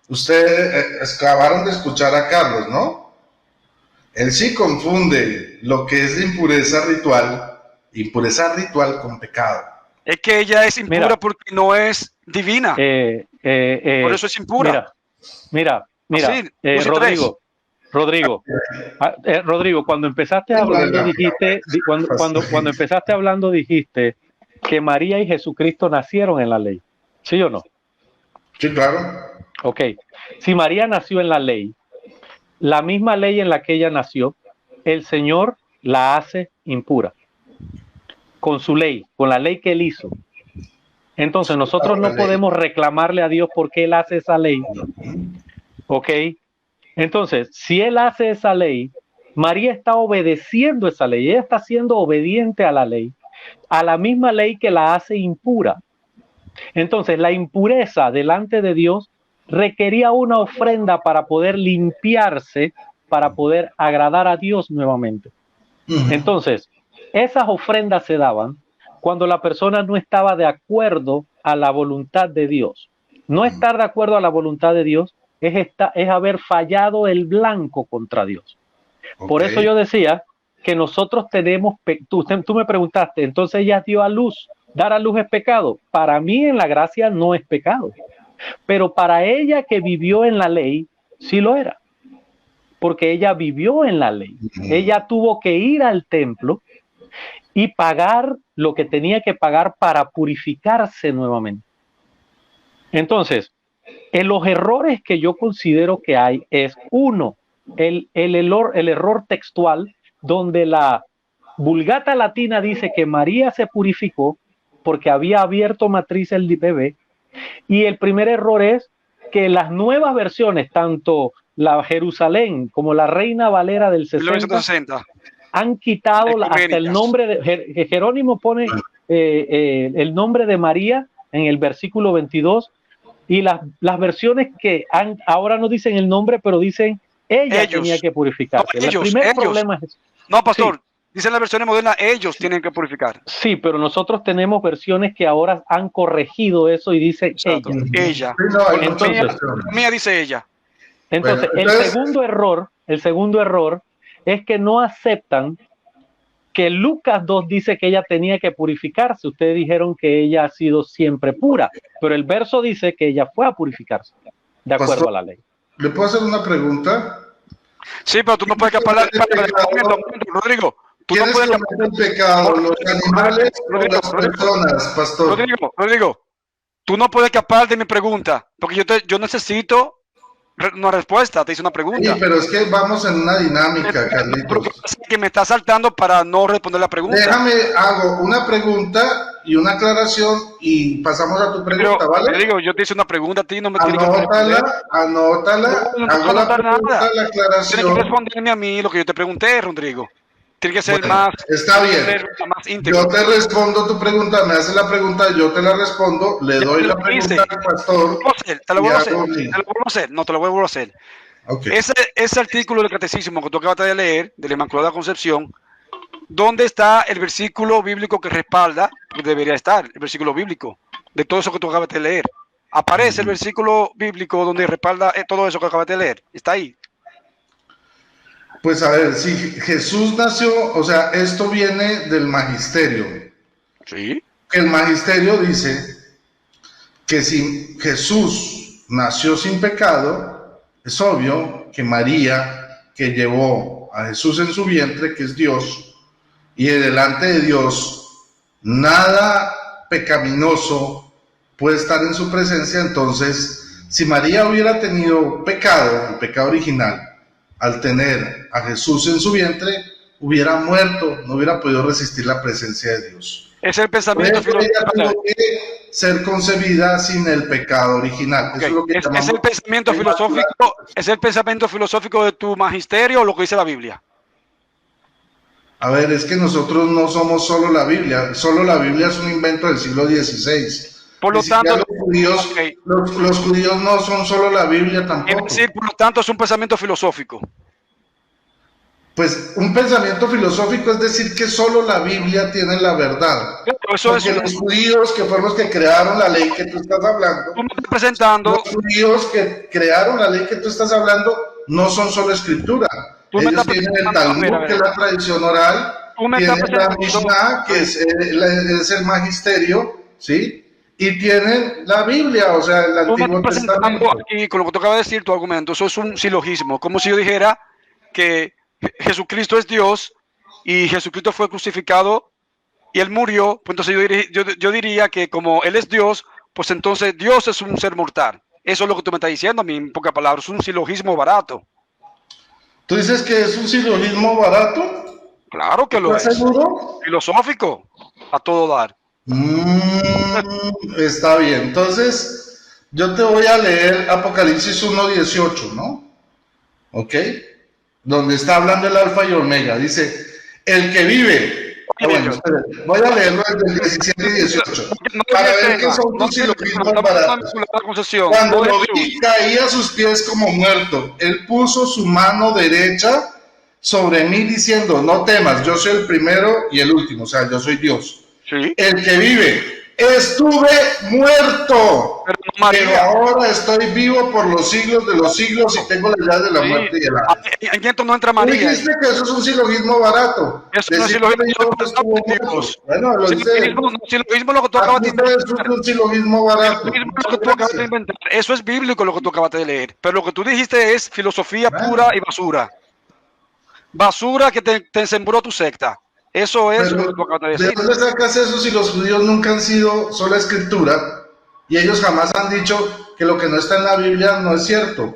Ustedes acabaron de escuchar a Carlos, ¿no? Él sí confunde lo que es impureza ritual con pecado. Es que ella es impura porque no es divina. Por eso es impura. Mira, Rodrigo, cuando empezaste hablando dijiste que María y Jesucristo nacieron en la ley. ¿Sí o no? Sí, claro. Ok. Si María nació en la ley, la misma ley en la que ella nació, el Señor la hace impura. Con su ley, con la ley que él hizo. Entonces nosotros no podemos reclamarle a Dios porque él hace esa ley ¿Ok? Entonces, si él hace esa ley, María está obedeciendo esa ley, ella está siendo obediente a la ley, a la misma ley que la hace impura. Entonces, la impureza delante de Dios requería una ofrenda para poder limpiarse, para poder agradar a Dios nuevamente. Entonces, esas ofrendas se daban cuando la persona no estaba de acuerdo a la voluntad de Dios. No estar de acuerdo a la voluntad de Dios es haber fallado el blanco contra Dios. Por eso yo decía que nosotros tenemos, tú me preguntaste, entonces ella dio a luz, dar a luz es pecado. Para mí en la gracia no es pecado, pero para ella que vivió en la ley, sí lo era, porque ella vivió en la ley. Ella tuvo que ir al templo y pagar lo que tenía que pagar para purificarse nuevamente. Entonces, en los errores que yo considero que hay es uno, el error textual, donde la Vulgata Latina dice que María se purificó porque había abierto matriz el bebé, y el primer error es que las nuevas versiones, tanto la Jerusalén como la Reina Valera del 60, han quitado hasta el nombre de Jerónimo pone el nombre de María en el versículo 22, y las versiones que ahora no dicen el nombre, pero dicen ella tenía que purificarse. No, el primer problema es... No, pastor, dicen las versiones modernas, ellos tienen que purificar. Sí, pero nosotros tenemos versiones que ahora han corregido eso y dicen ella. Entonces, mía dice ella. Entonces, el segundo error es que no aceptan que Lucas 2 dice que ella tenía que purificarse. Ustedes dijeron que ella ha sido siempre pura, pero el verso dice que ella fue a purificarse, de acuerdo Pastor, a la ley. ¿Le puedo hacer una pregunta? Sí, pero tú no puedes escapar. Rodrigo, tú no puedes escapar del pecado, los animales o las personas, pastor. Rodrigo, tú no puedes escapar de mi pregunta, porque yo necesito una respuesta, te hice una pregunta. Sí, pero es que vamos en una dinámica, Carlitos. Que me está saltando para no responder la pregunta. Hago una pregunta y una aclaración y pasamos a tu pregunta, ¿vale? Rodrigo, yo te hice una pregunta a ti, no me tienes que responder. Anótala, hago la pregunta, la aclaración. Tienes que responderme a mí lo que yo te pregunté, Rodrigo. Tiene que ser más... Está bien. Yo te respondo tu pregunta, me haces la pregunta, yo te la respondo, le doy la pregunta al pastor. Te lo vuelvo a hacer. No, te lo vuelvo a hacer. Okay. Ese artículo del catecismo que tú acabas de leer, de la Inmaculada Concepción, ¿dónde está el versículo bíblico que respalda? Pues debería estar el versículo bíblico de todo eso que tú acabas de leer. Aparece el versículo bíblico donde respalda todo eso que acabas de leer. Está ahí. Pues a ver, si Jesús nació, o sea, esto viene del magisterio. Sí. El magisterio dice que si Jesús nació sin pecado, es obvio que María, que llevó a Jesús en su vientre, que es Dios, y delante de Dios nada pecaminoso puede estar en su presencia. Entonces, si María hubiera tenido pecado, el pecado original, al tener a Jesús en su vientre, hubiera muerto, no hubiera podido resistir la presencia de Dios. Es el pensamiento filosófico. Ella tuvo que ser concebida sin el pecado original. Okay. Eso es lo que ¿Es el pensamiento filosófico? ¿Es el pensamiento filosófico de tu magisterio o lo que dice la Biblia? A ver, es que nosotros no somos solo la Biblia es un invento del siglo XVI. Por lo tanto, los judíos no son solo la Biblia tampoco. Es decir, por lo tanto, es un pensamiento filosófico. Pues un pensamiento filosófico es decir que solo la Biblia tiene la verdad. Porque los judíos, que fueron los que crearon la ley que tú estás hablando, los judíos que crearon la ley que tú estás hablando no son solo escritura. Ellos tienen el Talmud, que es la tradición oral, tienen la Mishnah, que es el magisterio, ¿sí? Y tienen la Biblia, o sea, el Antiguo Testamento. Aquí, con lo que tú acabas de decir, tu argumento, eso es un silogismo, como si yo dijera que Jesucristo es Dios y Jesucristo fue crucificado y Él murió, pues entonces yo diría que como Él es Dios, pues entonces Dios es un ser mortal. Eso es lo que tú me estás diciendo a mí, en pocas palabras, es un silogismo barato. ¿Tú dices que es un silogismo barato? Claro que lo es. ¿Estás seguro? Filosófico, a todo dar. Está bien, entonces yo te voy a leer Apocalipsis 1:18, ¿no? ¿Ok? Donde está hablando el alfa y omega. Dice, el que vive. Bueno, espérate, voy a leerlo desde el 17 y 18. Para ver qué son tus silogismos baratos. Cuando lo vi, caí a sus pies como muerto. Él puso su mano derecha sobre mí diciendo, no temas, yo soy el primero y el último, o sea, yo soy Dios. Sí. El que vive. Estuve muerto, pero ahora estoy vivo por los siglos de los siglos y tengo la llave de la muerte y el Hades. En esto no entra María. Dijiste que eso es un silogismo barato. Eso no es silogismo. Bueno, lo dice. Silogismo es lo que tú acabas de inventar. Eso es un silogismo barato. Eso es bíblico lo que tú acabas de leer. Pero lo que tú dijiste es filosofía pura y basura. Basura que te sembró tu secta. Eso es lo que tú acabas de decir. ¿De dónde sacas eso si los judíos nunca han sido sola escritura y ellos jamás han dicho que lo que no está en la Biblia no es cierto?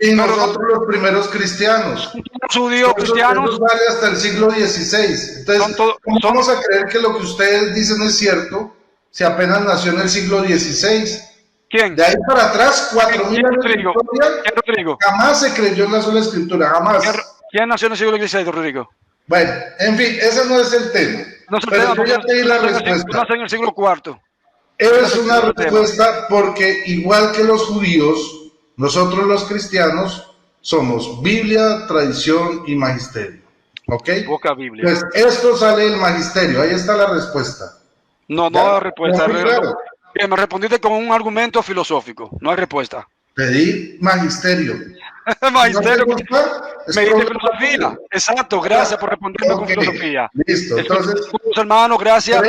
Y nosotros los primeros cristianos. Los judíos cristianos. Eso vale hasta el siglo XVI. Entonces, ¿cómo vamos a creer que lo que ustedes dicen es cierto si apenas nació en el siglo XVI? ¿Quién? De ahí para atrás, 4.000 años de historia, jamás se creyó en la sola escritura, jamás. ¿Quién nació en el siglo XVI, Rodrigo? Bueno, en fin, ese no es el tema. No es el pero tema, yo ya te di la respuesta. Tú naces en el siglo IV. Es una respuesta porque igual que los judíos, nosotros los cristianos somos Biblia, tradición y magisterio. ¿Ok? Poca Biblia. Pues esto sale del magisterio, ahí está la respuesta. No hay respuesta. Claro. Me respondiste con un argumento filosófico, no hay respuesta. Te di magisterio. Magisterio. ¿No me diste filosofía. Exacto, gracias por responderme con filosofía. Listo, entonces. Hermano, gracias.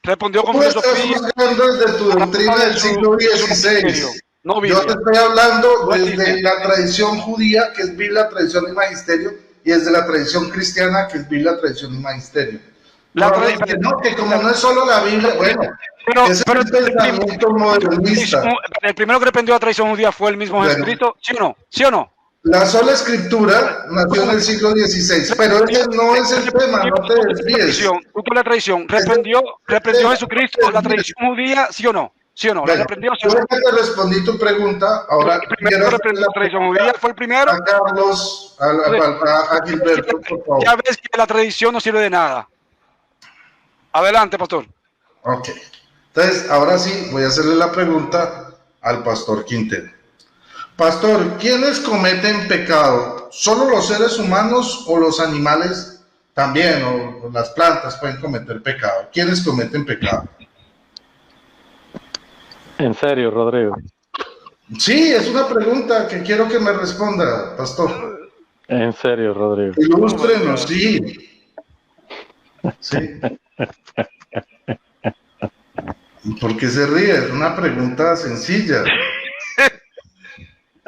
Respondió con filosofía. Estás buscando desde tu doctrina del siglo XVI. No, yo te estoy hablando desde la tradición judía, que es Biblia, tradición y magisterio, y desde la tradición cristiana, que es Biblia, tradición y magisterio. Que como no es solo la Biblia, bueno, pero es el pensamiento modernista. El primero que reprendió la tradición judía fue el mismo Jesucristo, ¿sí o no? ¿Sí o no? La sola escritura nació en el siglo XVI, pero ese no es el tema, no te desvíes. La tradición, reprendió Jesucristo la tradición judía, ¿sí o no? ¿Sí o no? Bueno, yo te respondí tu pregunta, ahora el primero que reprendió la tradición judía fue el primero. A Carlos, a Gilberto, por favor. Ya ves que la tradición no sirve de nada. Adelante, pastor. Ok. Entonces, ahora sí, voy a hacerle la pregunta al pastor Quintero. Pastor, ¿quiénes cometen pecado? ¿Solo los seres humanos o los animales también, o las plantas pueden cometer pecado? ¿Quiénes cometen pecado? En serio, Rodrigo. Sí, es una pregunta que quiero que me responda, pastor. En serio, Rodrigo. Ilústrenos, sí. Sí. ¿Por qué se ríe? Es una pregunta sencilla.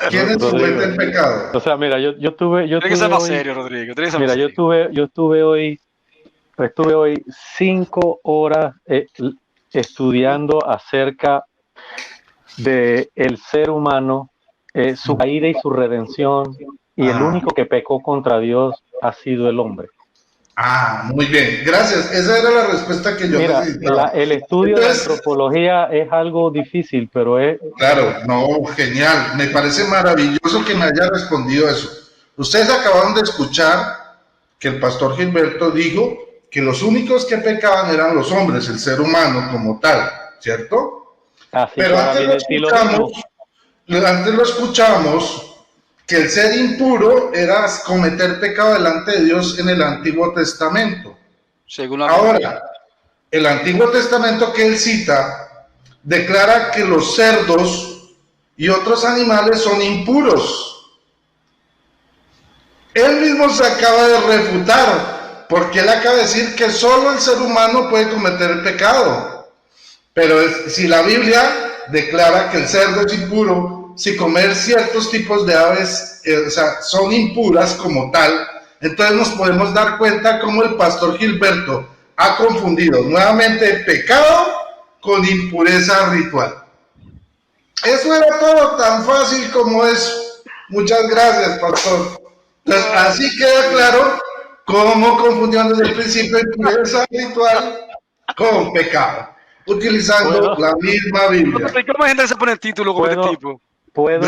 ¿Quiénes cometen pecado? O sea, mira, yo tuve Tiene que ser más serio, Rodrigo. Mira, yo estuve hoy 5 horas estudiando acerca de el ser humano, su caída y su redención, y el único que pecó contra Dios ha sido el hombre. Muy bien, gracias. Esa era la respuesta que yo necesitaba. El estudio de antropología es algo difícil, pero es... Claro, no, genial. Me parece maravilloso que me haya respondido eso. Ustedes acabaron de escuchar que el pastor Gilberto dijo que los únicos que pecaban eran los hombres, el ser humano como tal, ¿cierto? Pero antes lo escuchamos que el ser impuro era cometer pecado delante de Dios en el Antiguo Testamento. Ahora, el Antiguo Testamento que él cita declara que los cerdos y otros animales son impuros. Él mismo se acaba de refutar, porque él acaba de decir que solo el ser humano puede cometer pecado. Pero si la Biblia declara que el cerdo es impuro, si comer ciertos tipos de aves son impuras como tal, entonces nos podemos dar cuenta cómo el pastor Gilberto ha confundido nuevamente pecado con impureza ritual. Eso era todo tan fácil como eso. Muchas gracias, pastor. Entonces, así queda claro cómo confundió desde el principio impureza ritual con pecado. utilizando la misma Biblia. ¿Cómo hay gente que se pone el título con este tipo? ¿Puedo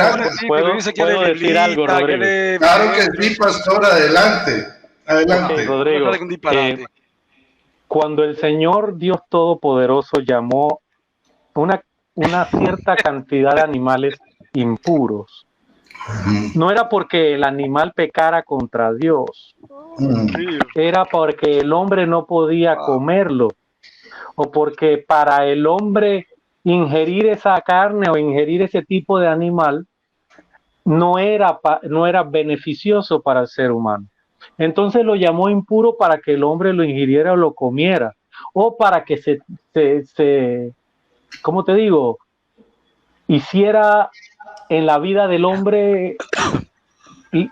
decir algo, Rodrigo? Claro que sí, pastor, adelante. Adelante. Okay, Rodrigo, cuando el Señor Dios Todopoderoso llamó una cierta cantidad de animales impuros, no era porque el animal pecara contra Dios, era porque el hombre no podía comerlo, o porque para el hombre ingerir esa carne o ingerir ese tipo de animal no era beneficioso para el ser humano. Entonces lo llamó impuro para que el hombre lo ingiriera o lo comiera, o para que ¿cómo te digo? Hiciera en la vida del hombre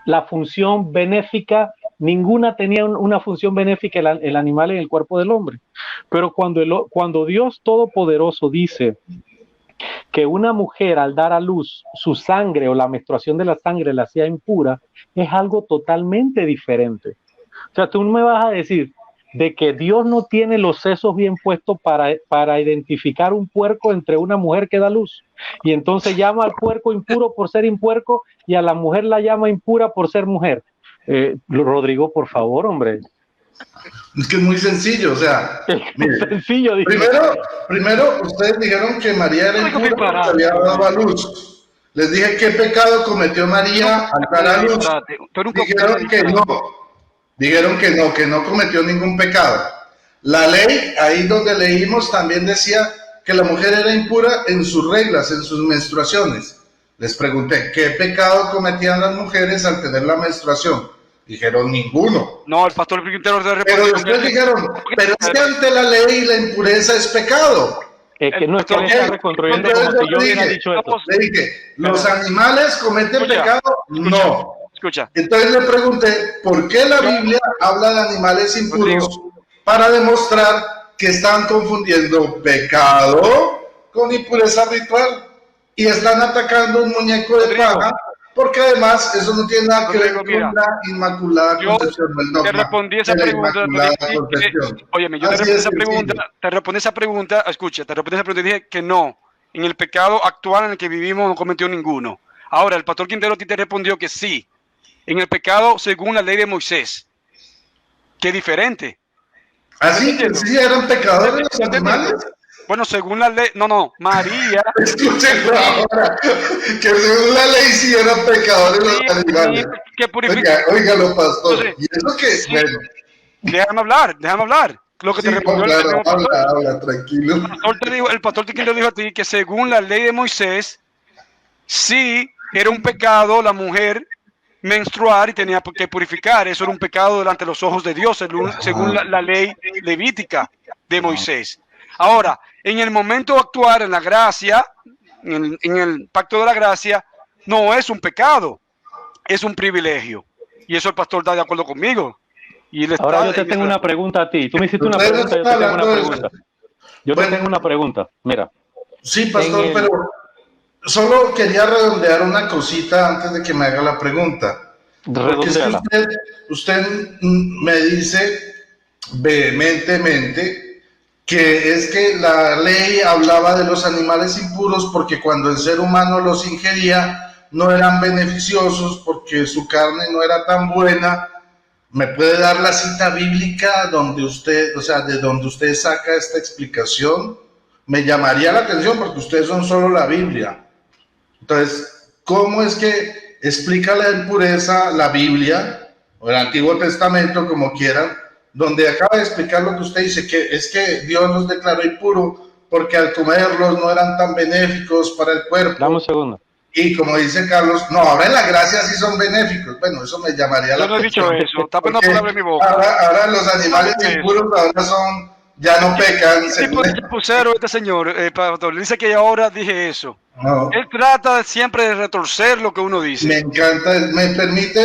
la función benéfica. Ninguna tenía una función benéfica el animal en el cuerpo del hombre. Pero cuando Dios Todopoderoso dice que una mujer al dar a luz su sangre o la menstruación de la sangre la hacía impura, es algo totalmente diferente. O sea, tú no me vas a decir de que Dios no tiene los sesos bien puestos para identificar un puerco entre una mujer que da luz, y entonces llama al puerco impuro por ser impuerco y a la mujer la llama impura por ser mujer. Rodrigo, por favor, hombre. Es que es muy sencillo, o sea, mire, sencillo, primero ustedes dijeron que María era impura porque había dado a luz. Les dije qué pecado cometió María al dar a luz. Dijeron que no cometió ningún pecado. La ley, ahí donde leímos, también decía que la mujer era impura en sus reglas, en sus menstruaciones. Les pregunté, ¿qué pecado cometían las mujeres al tener la menstruación? Dijeron, ninguno. No, el pastor Quintero pero después dijeron, pero es que ante la ley la impureza es pecado. Es que no es que le está reconstruyendo como si yo hubiera dicho esto. Le dije, ¿los animales cometen pecado? No. Escucha. Entonces le pregunté, ¿por qué la Biblia habla de animales impuros? Para demostrar que están confundiendo pecado con impureza ritual y están atacando un muñeco de paja, porque además eso no tiene nada que ver con la Inmaculada Concepción. Te respondí esa pregunta. Óyeme, yo te respondí esa pregunta, escucha, te respondí esa pregunta y dije que no, en el pecado actual en el que vivimos no cometió ninguno. Ahora, el pastor Quintero te respondió que sí, en el pecado según la ley de Moisés, que es diferente. ¿Así que sí eran pecadores los animales? Bueno, según la ley, no, María. Escúchenlo ahora, que según la ley sí eran pecadores los animales. Óigalo, pastor. Entonces, ¿Y eso qué es? Bueno. Déjame hablar. Lo que te respondió habla, tranquilo. El pastor Quintero dijo a ti que según la ley de Moisés, sí era un pecado la mujer menstruar y tenía que purificar. Eso era un pecado delante de los ojos de Dios, según la ley levítica de Moisés. Ahora, en el momento actual, en la gracia, en el pacto de la gracia, no es un pecado, es un privilegio. Y eso el pastor está de acuerdo conmigo. Y ahora yo te tengo una pregunta a ti. Tú me hiciste una pregunta, yo te tengo una pregunta. Yo te tengo una pregunta, mira. Sí, pastor, pero solo quería redondear una cosita antes de que me haga la pregunta. Porque es que usted me dice vehementemente que es que la ley hablaba de los animales impuros porque cuando el ser humano los ingería no eran beneficiosos porque su carne no era tan buena. ¿Me puede dar la cita bíblica donde usted, o sea, de donde usted saca esta explicación? Me llamaría la atención porque ustedes son solo la Biblia. Entonces, ¿cómo es que explica la impureza la Biblia o el Antiguo Testamento, como quieran, donde acaba de explicar lo que usted dice, que es que Dios nos declaró impuro porque al comerlos no eran tan benéficos para el cuerpo? Dame un segundo. Y como dice Carlos, no, ahora en la gracia sí son benéficos. Bueno, eso me llamaría la atención. Yo no he dicho eso, está poniendo palabras en mi boca. Ahora los animales impuros ahora son, ya no pecan. ¿Qué tipo de chapucero este señor, pastor? Dice que ahora dije eso. No. Él trata siempre de retorcer lo que uno dice. Me encanta, me permite,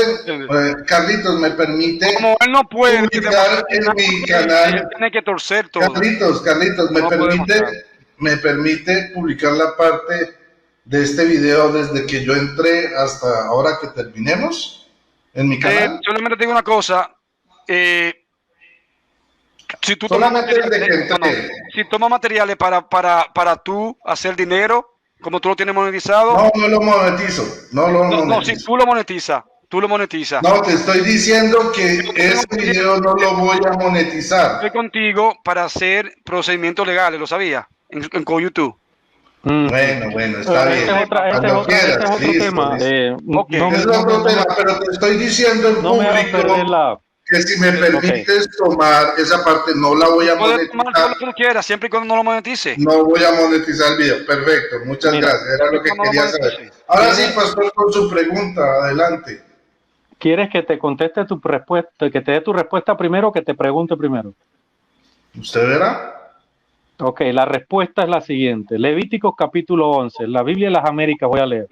Carlitos, me permite. Como él no puede publicar en mi canal. Tiene que torcer todo. Carlitos, me permite publicar la parte de este video desde que yo entré hasta ahora que terminemos en mi canal. Solamente te digo una cosa. Si tú tomas materiales, si tomas materiales para tú hacer dinero, como tú lo tienes monetizado. No lo monetizo. No, si tú lo monetizas. No, te estoy diciendo que ese video no lo voy a monetizar. Estoy contigo para hacer procedimientos legales, ¿lo sabía? Con YouTube. Bueno, está bien. Cuando quieras, otro tema. Es otro tema, pero te estoy diciendo en público que si me permites tomar esa parte, no la voy a monetizar. Puedes tomar lo que tú quieras, siempre y cuando no lo monetice. No voy a monetizar el video. Perfecto, muchas gracias. Era lo que quería saber. Ahora sí, pastor, con su pregunta, adelante. ¿Quieres que te conteste tu respuesta, que te dé tu respuesta primero o que te pregunte primero? ¿Usted verá? Ok, la respuesta es la siguiente. Levíticos capítulo 11, la Biblia de las Américas, voy a leer.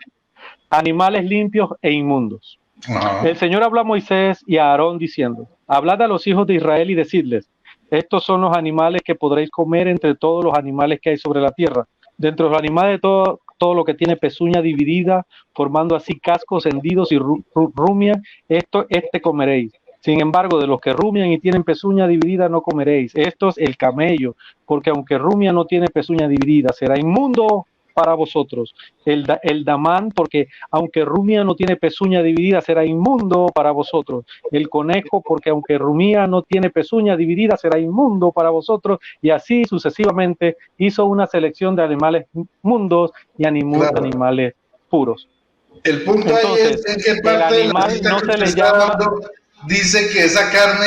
Animales limpios e inmundos. El Señor habló a Moisés y a Aarón diciendo, hablad a los hijos de Israel y decidles, estos son los animales que podréis comer entre todos los animales que hay sobre la tierra. Dentro de los animales de todo lo que tiene pezuña dividida, formando así cascos, hendidos y rumian, este comeréis. Sin embargo, de los que rumian y tienen pezuña dividida no comeréis. Esto es el camello, porque aunque rumia no tiene pezuña dividida, será inmundo para vosotros. El damán, porque aunque rumia no tiene pezuña dividida, será inmundo para vosotros. El conejo, porque aunque rumia no tiene pezuña dividida, será inmundo para vosotros. Y así sucesivamente hizo una selección de animales mundos y animales puros. El punto entonces, ahí es en qué parte el animal no se le llama... Dice que esa carne,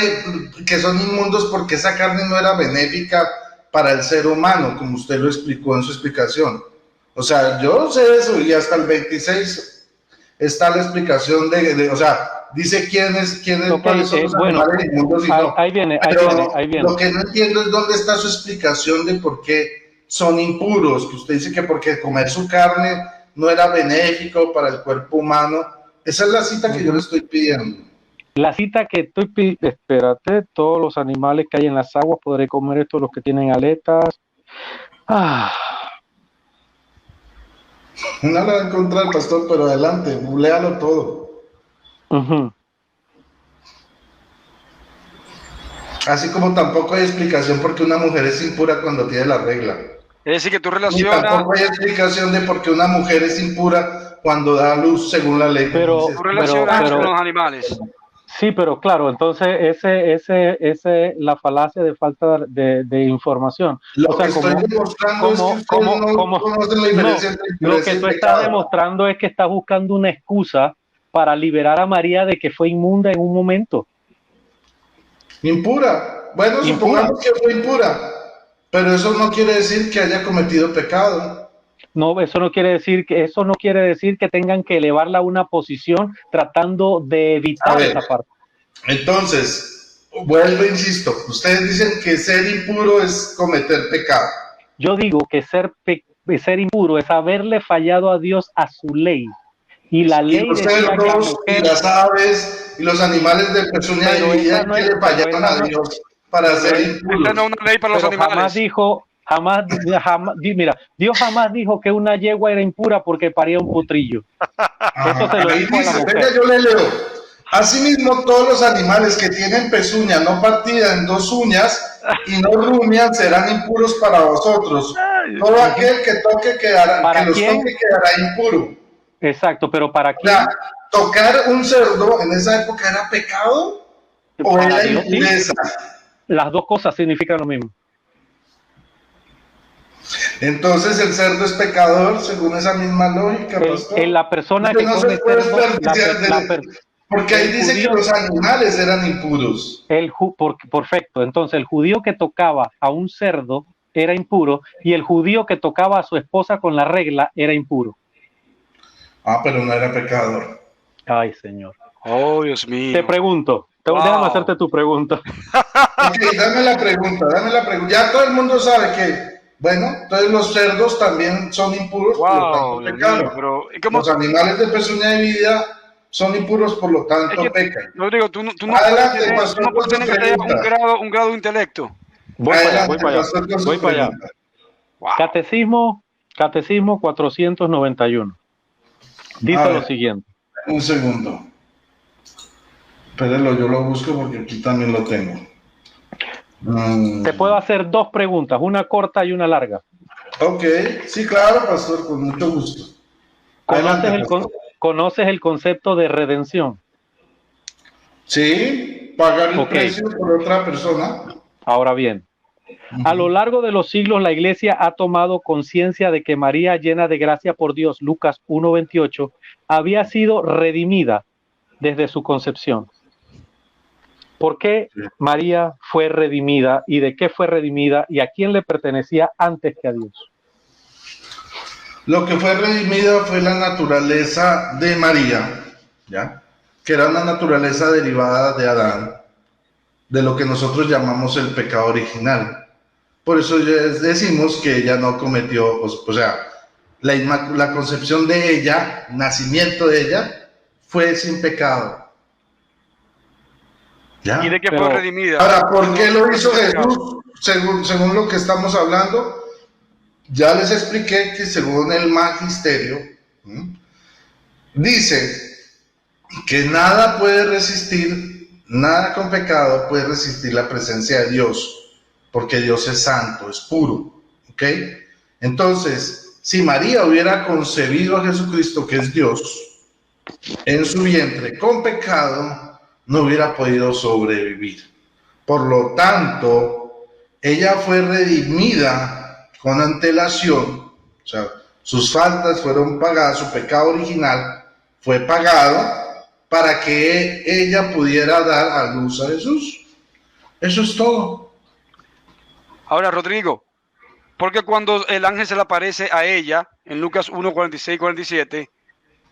que son inmundos porque esa carne no era benéfica para el ser humano, como usted lo explicó en su explicación. O sea, yo sé eso y hasta el 26 está la explicación o sea, dice cuáles son los animales inmundos y no. Ahí viene. Lo que no entiendo es dónde está su explicación de por qué son impuros, que usted dice que porque comer su carne no era benéfico para el cuerpo humano. Esa es la cita que yo le estoy pidiendo. La cita que estoy pidiendo, espérate, todos los animales que hay en las aguas podré comer esto, los que tienen aletas. No lo va a encontrar, pastor, pero adelante, léalo todo. Así como tampoco hay explicación por qué una mujer es impura cuando tiene la regla. Es decir, que tú relacionas... Tampoco hay explicación de por qué una mujer es impura cuando da luz según la ley. Pero tú relacionas con los animales. Sí, pero claro, entonces ese la falacia de falta de información. Lo que estoy demostrando es que ustedes no conocen la diferencia entre lo que tú estás demostrando es que estás buscando una excusa para liberar a María de que fue inmunda en un momento. Impura. Bueno, supongamos que fue impura, pero eso no quiere decir que haya cometido pecado. No, eso no quiere decir que tengan que elevarla a una posición tratando de evitar esa parte. Entonces, vuelvo, insisto, ustedes dicen que ser impuro es cometer pecado. Yo digo que ser impuro es haberle fallado a Dios a su ley. Y la ley los cerdos, y las aves, y los animales de pezuña dividida que le fallaron a Dios para ser impuros. Esta no es una ley para los animales. Mira, Dios jamás dijo que una yegua era impura porque paría un potrillo. Eso se lo dijo a la mujer. Yo le leo. Asimismo, todos los animales que tienen pezuña no partida en dos uñas y no rumian serán impuros para vosotros. Todo aquel que toque quedará impuro. Exacto, pero ¿para quién? O sea, tocar un cerdo en esa época era pecado o era impureza. Las dos cosas significan lo mismo. Entonces el cerdo es pecador según esa misma lógica, pastor. La persona que no come se puede cerdo, porque ahí dice que los animales eran impuros. Perfecto. Entonces el judío que tocaba a un cerdo era impuro y el judío que tocaba a su esposa con la regla era impuro. Pero no era pecador. Ay, Señor. Oh, Dios mío. Te pregunto. Déjame hacerte tu pregunta. Ok, dame la pregunta. Ya todo el mundo sabe que, bueno, entonces los cerdos también son impuros, por lo tanto pecan. Los animales de pezuña dividida son impuros, por lo tanto pecan. Rodrigo, tú no Adelante, puedes tener que tener un grado de intelecto. Voy para allá. Wow. Catecismo 491. Dice lo siguiente. Un segundo. Espérenlo, yo lo busco porque aquí también lo tengo. Te puedo hacer dos preguntas, una corta y una larga. Ok, sí, claro, pastor, con mucho gusto. Adelante, pastor. ¿Conoces el concepto de redención? Sí, pagar el Ok. precio por otra persona. Ahora bien, a lo largo de los siglos la Iglesia ha tomado conciencia de que María, llena de gracia por Dios, Lucas 1:28, había sido redimida desde su concepción. ¿Por qué María fue redimida y de qué fue redimida y a quién le pertenecía antes que a Dios? Lo que fue redimida fue la naturaleza de María, ¿ya? Que era una naturaleza derivada de Adán, de lo que nosotros llamamos el pecado original. Por eso decimos que ella no cometió, o sea, la concepción de ella, nacimiento de ella, fue sin pecado. ¿Ya? ¿Y de qué fue redimida? Ahora, ¿por qué lo hizo Jesús? Según lo que estamos hablando, ya les expliqué que según el magisterio, dice que nada puede resistir, nada con pecado puede resistir la presencia de Dios, porque Dios es santo, es puro, ¿ok? Entonces, si María hubiera concebido a Jesucristo, que es Dios, en su vientre con pecado, no hubiera podido sobrevivir. Por lo tanto, ella fue redimida con antelación, o sea, sus faltas fueron pagadas, su pecado original fue pagado para que ella pudiera dar a luz a Jesús. Eso es todo. Ahora, Rodrigo, porque cuando el ángel se le aparece a ella, en Lucas 1, 46, 47,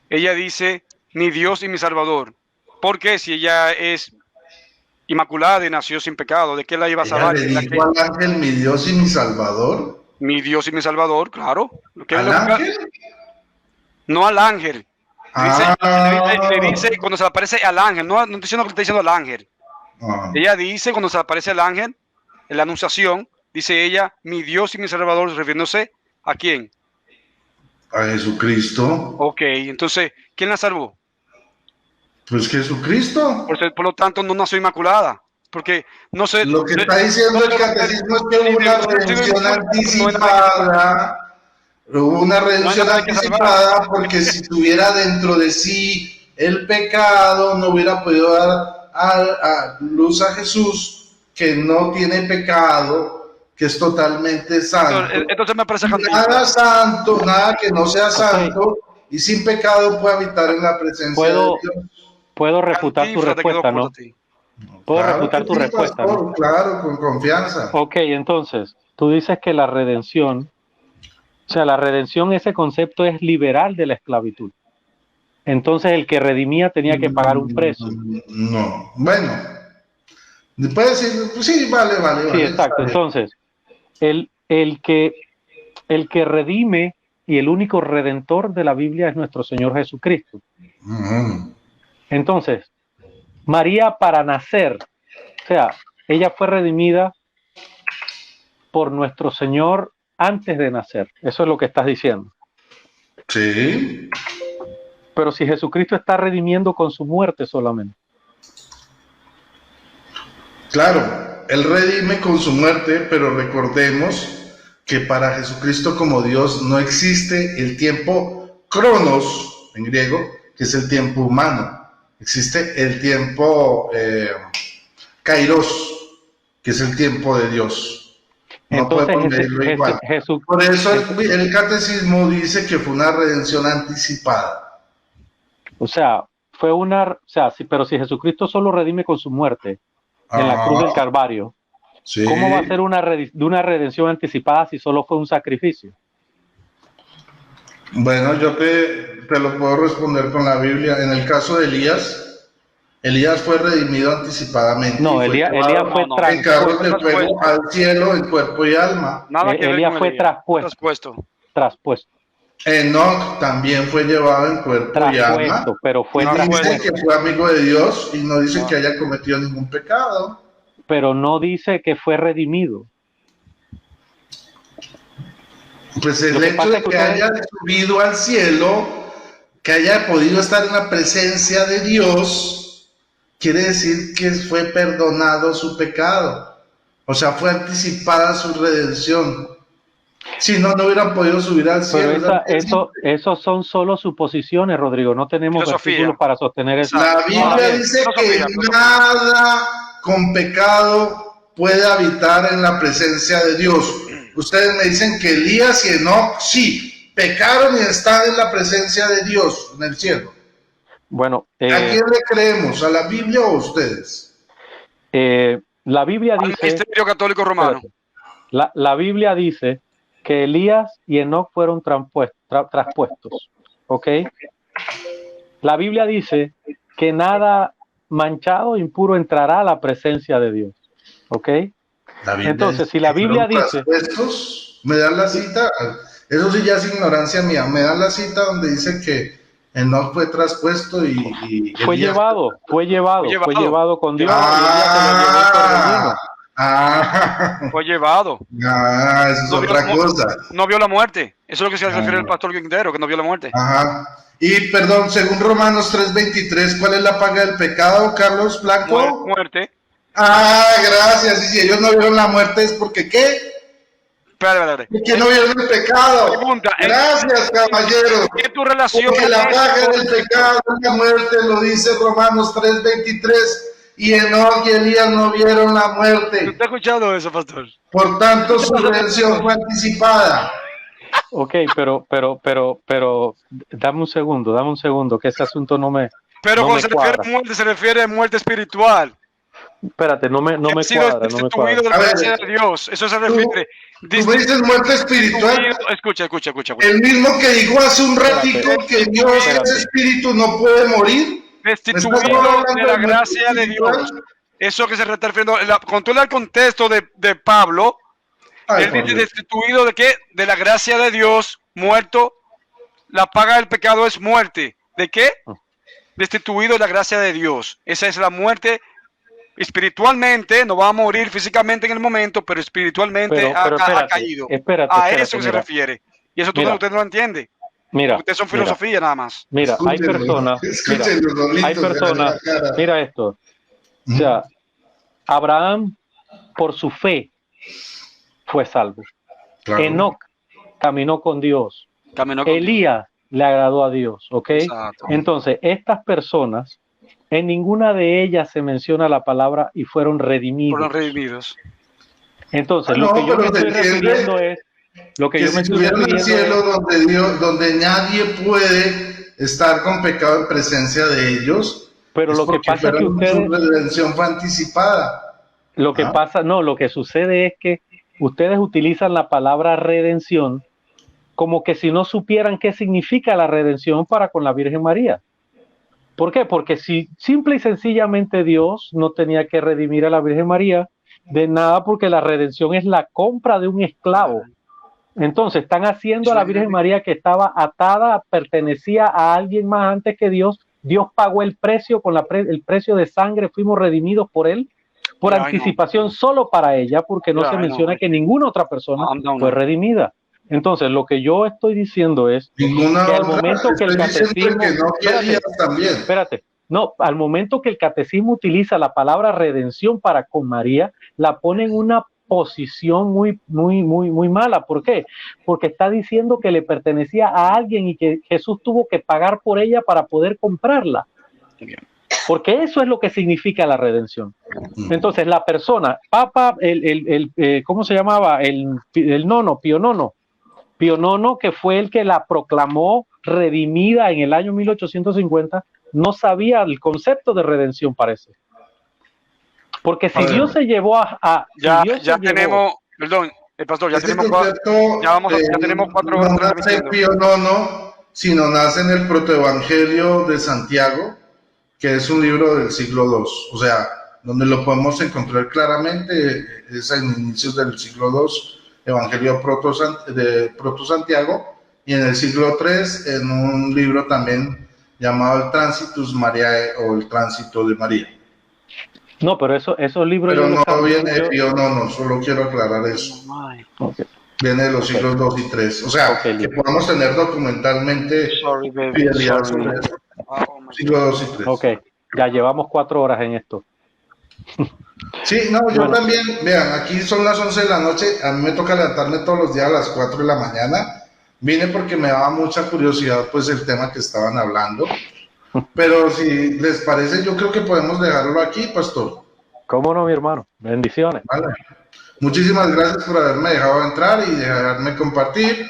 ella dice, mi Dios y mi Salvador. ¿Por qué? Si ella es inmaculada y nació sin pecado, ¿de qué la iba a salvar? Ella le dijo al ángel, mi Dios y mi Salvador. Mi Dios y mi Salvador, claro. ¿Al ángel? No al ángel. Le dice cuando se le aparece al ángel, no estoy diciendo que le está diciendo al ángel. Ella dice cuando se le aparece al ángel, en la anunciación, dice ella, mi Dios y mi Salvador, refiriéndose ¿a quién? A Jesucristo. Ok, entonces, ¿quién la salvó? Pues Jesucristo. Por lo tanto, no nació inmaculada. Porque no sé. Lo que está diciendo el catecismo es que hubo una redención anticipada. Hubo una redención anticipada porque si tuviera dentro de sí el pecado, no hubiera podido dar a luz a Jesús, que no tiene pecado, que es totalmente santo. Entonces me parece nada santo, nada que no sea santo, y sin pecado puede habitar en la presencia de Dios. Puedo refutar tu respuesta, ¿no? Puedo refutar tu respuesta, ¿no? Claro, con confianza. Ok, entonces, tú dices que la redención, o sea, la redención, ese concepto es liberal de la esclavitud. Entonces, el que redimía tenía que pagar un precio. No, bueno, puede decir, pues sí, vale. Sí, exacto. Entonces, el que redime y el único redentor de la Biblia es nuestro Señor Jesucristo. Entonces, María para nacer, o sea, ella fue redimida por nuestro Señor antes de nacer. Eso es lo que estás diciendo. Sí. Pero si Jesucristo está redimiendo con su muerte solamente. Claro, Él redime con su muerte, pero recordemos que para Jesucristo como Dios no existe el tiempo cronos, en griego, que es el tiempo humano. Existe el tiempo kairos, que es el tiempo de Dios. No entonces, podemos medirlo igual. Por eso el catecismo dice que fue una redención anticipada. O sea, sí, pero si Jesucristo solo redime con su muerte en la cruz del Calvario, sí. ¿Cómo va a ser una redención anticipada si solo fue un sacrificio? Bueno, yo te lo puedo responder con la Biblia. En el caso de Elías fue redimido anticipadamente. No, Elías fue en carros de fuego al cielo en cuerpo y alma. Elías fue traspuesto. Enoc también fue llevado en cuerpo y alma. Pero fue dice que fue amigo de Dios y no dice que haya cometido ningún pecado. Pero no dice que fue redimido. Pues el hecho de que haya subido al cielo, que haya podido estar en la presencia de Dios, quiere decir que fue perdonado su pecado. O sea, fue anticipada su redención. Si no, no hubieran podido subir al cielo. Pero esos son solo suposiciones, Rodrigo. No tenemos Filosofía. versículos para sostener eso. La Biblia dice que nada con pecado puede habitar en la presencia de Dios. Ustedes me dicen que Elías y Enoc sí pecaron y están en la presencia de Dios en el cielo. Bueno, ¿a quién le creemos? ¿A la Biblia o a ustedes? La Biblia Al dice... Ministerio Católico Romano. La Biblia dice que Elías y Enoc fueron traspuestos, ¿ok? La Biblia dice que nada manchado o impuro entrará a la presencia de Dios, ¿ok? Entonces, si la Biblia dice... ¿Me dan la cita? Eso sí ya es ignorancia mía. ¿Me dan la cita donde dice que Enoc fue traspuesto y fue llevado con Dios? Fue llevado. Eso es otra cosa. No vio la muerte. Eso es lo que se refiere el pastor Quintero, que no vio la muerte. Ajá. Y perdón, según Romanos 3:23, ¿cuál es la paga del pecado, Carlos Blanco? Muerte. Gracias. Y si ellos no vieron la muerte es porque ¿qué? Espérate. Porque no vieron el pecado. Pregunta, Gracias, caballero. ¿Qué tu relación? Porque la paga del pecado es la muerte, lo dice Romanos 3:23. Y Enoc y Elías no vieron la muerte. ¿Usted ha escuchado eso, pastor? Por tanto, su redención fue anticipada. Ok, pero, dame un segundo, que ese asunto no me... Pero no cuando me se cuadra. refiere a muerte, se refiere a muerte espiritual. Espérate, no me cuadra. Destituido de la presencia de Dios. Eso se refiere. ¿Tú me dices muerte espiritual? Escucha. El mismo que dijo hace un ratico que Dios es espíritu, no puede morir. Destituido de la gracia de Dios. Eso que se está refiriendo. Cuando tú lees el contexto de Pablo, él dice destituido de qué? De la gracia de Dios, muerto. La paga del pecado es muerte. ¿De qué? Destituido de la gracia de Dios. Esa es la muerte. Espiritualmente no va a morir físicamente en el momento, pero espiritualmente ha caído. A eso se refiere. Y eso usted no lo entiende. Mira, ustedes son filosofía nada más. Mira, hay personas, mira esto. O sea, Abraham por su fe fue salvo. Claro. Enoc caminó con Dios. Elías le agradó a Dios, ¿ok? Exacto. Entonces, estas personas, en ninguna de ellas se menciona la palabra y fueron redimidos. Entonces, lo que yo me estoy refiriendo es lo que yo me estoy refiriendo al cielo donde nadie puede estar con pecado en presencia de ellos. Pero lo que pasa es que ustedes, su redención fue anticipada. Lo que pasa, lo que sucede es que ustedes utilizan la palabra redención como que si no supieran qué significa la redención para con la Virgen María. ¿Por qué? Porque si simple y sencillamente Dios no tenía que redimir a la Virgen María de nada, porque la redención es la compra de un esclavo. Entonces están haciendo a la Virgen María, que estaba atada, pertenecía a alguien más antes que Dios. Dios pagó el precio con el precio de sangre, fuimos redimidos por él, por anticipación solo para ella, porque no se menciona que ninguna otra persona fue redimida. Entonces, lo que yo estoy diciendo es que al momento que el catecismo... al momento que el catecismo utiliza la palabra redención para con María, la pone en una posición muy mala. ¿Por qué? Porque está diciendo que le pertenecía a alguien y que Jesús tuvo que pagar por ella para poder comprarla. Porque eso es lo que significa la redención. Entonces, la persona, Papa, ¿cómo se llamaba? Pío IX, que fue el que la proclamó redimida en el año 1850, no sabía el concepto de redención, parece. Porque si Dios se llevó ya tenemos cuatro horas. No nace Pío IX, sino nace en el protoevangelio de Santiago, que es un libro del siglo II. O sea, donde lo podemos encontrar claramente es en inicios del siglo II, Evangelio de Proto Santiago, y en el siglo III en un libro también llamado el Transitus Mariae o el Tránsito de María. No, pero esos libros... Pero no viene de Pío IX, solo quiero aclarar eso. Viene de los siglos II y III. O sea, que podamos tener documentalmente fidelidad sobre eso. Siglo II y III. Ok, ya llevamos 4 horas en esto. Sí, no, yo Bueno. también, vean, aquí son las 11 de la noche, a mí me toca levantarme todos los días a las 4 de la mañana. Vine porque me daba mucha curiosidad pues el tema que estaban hablando, pero si les parece, yo creo que podemos dejarlo aquí, pastor. ¿Cómo no, mi hermano? Bendiciones. Vale. Muchísimas gracias por haberme dejado entrar y dejarme compartir.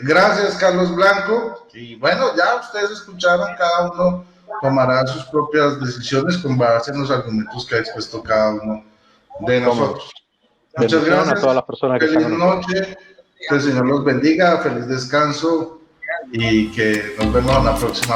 Gracias, Carlos Blanco. Y bueno, ya ustedes escucharon, cada uno tomará sus propias decisiones con base en los argumentos que ha expuesto cada uno de nosotros. Muchas Bendiciones gracias. a todas las personas que Feliz están noche. Que el Señor los bendiga. Feliz descanso y que nos vemos en la próxima.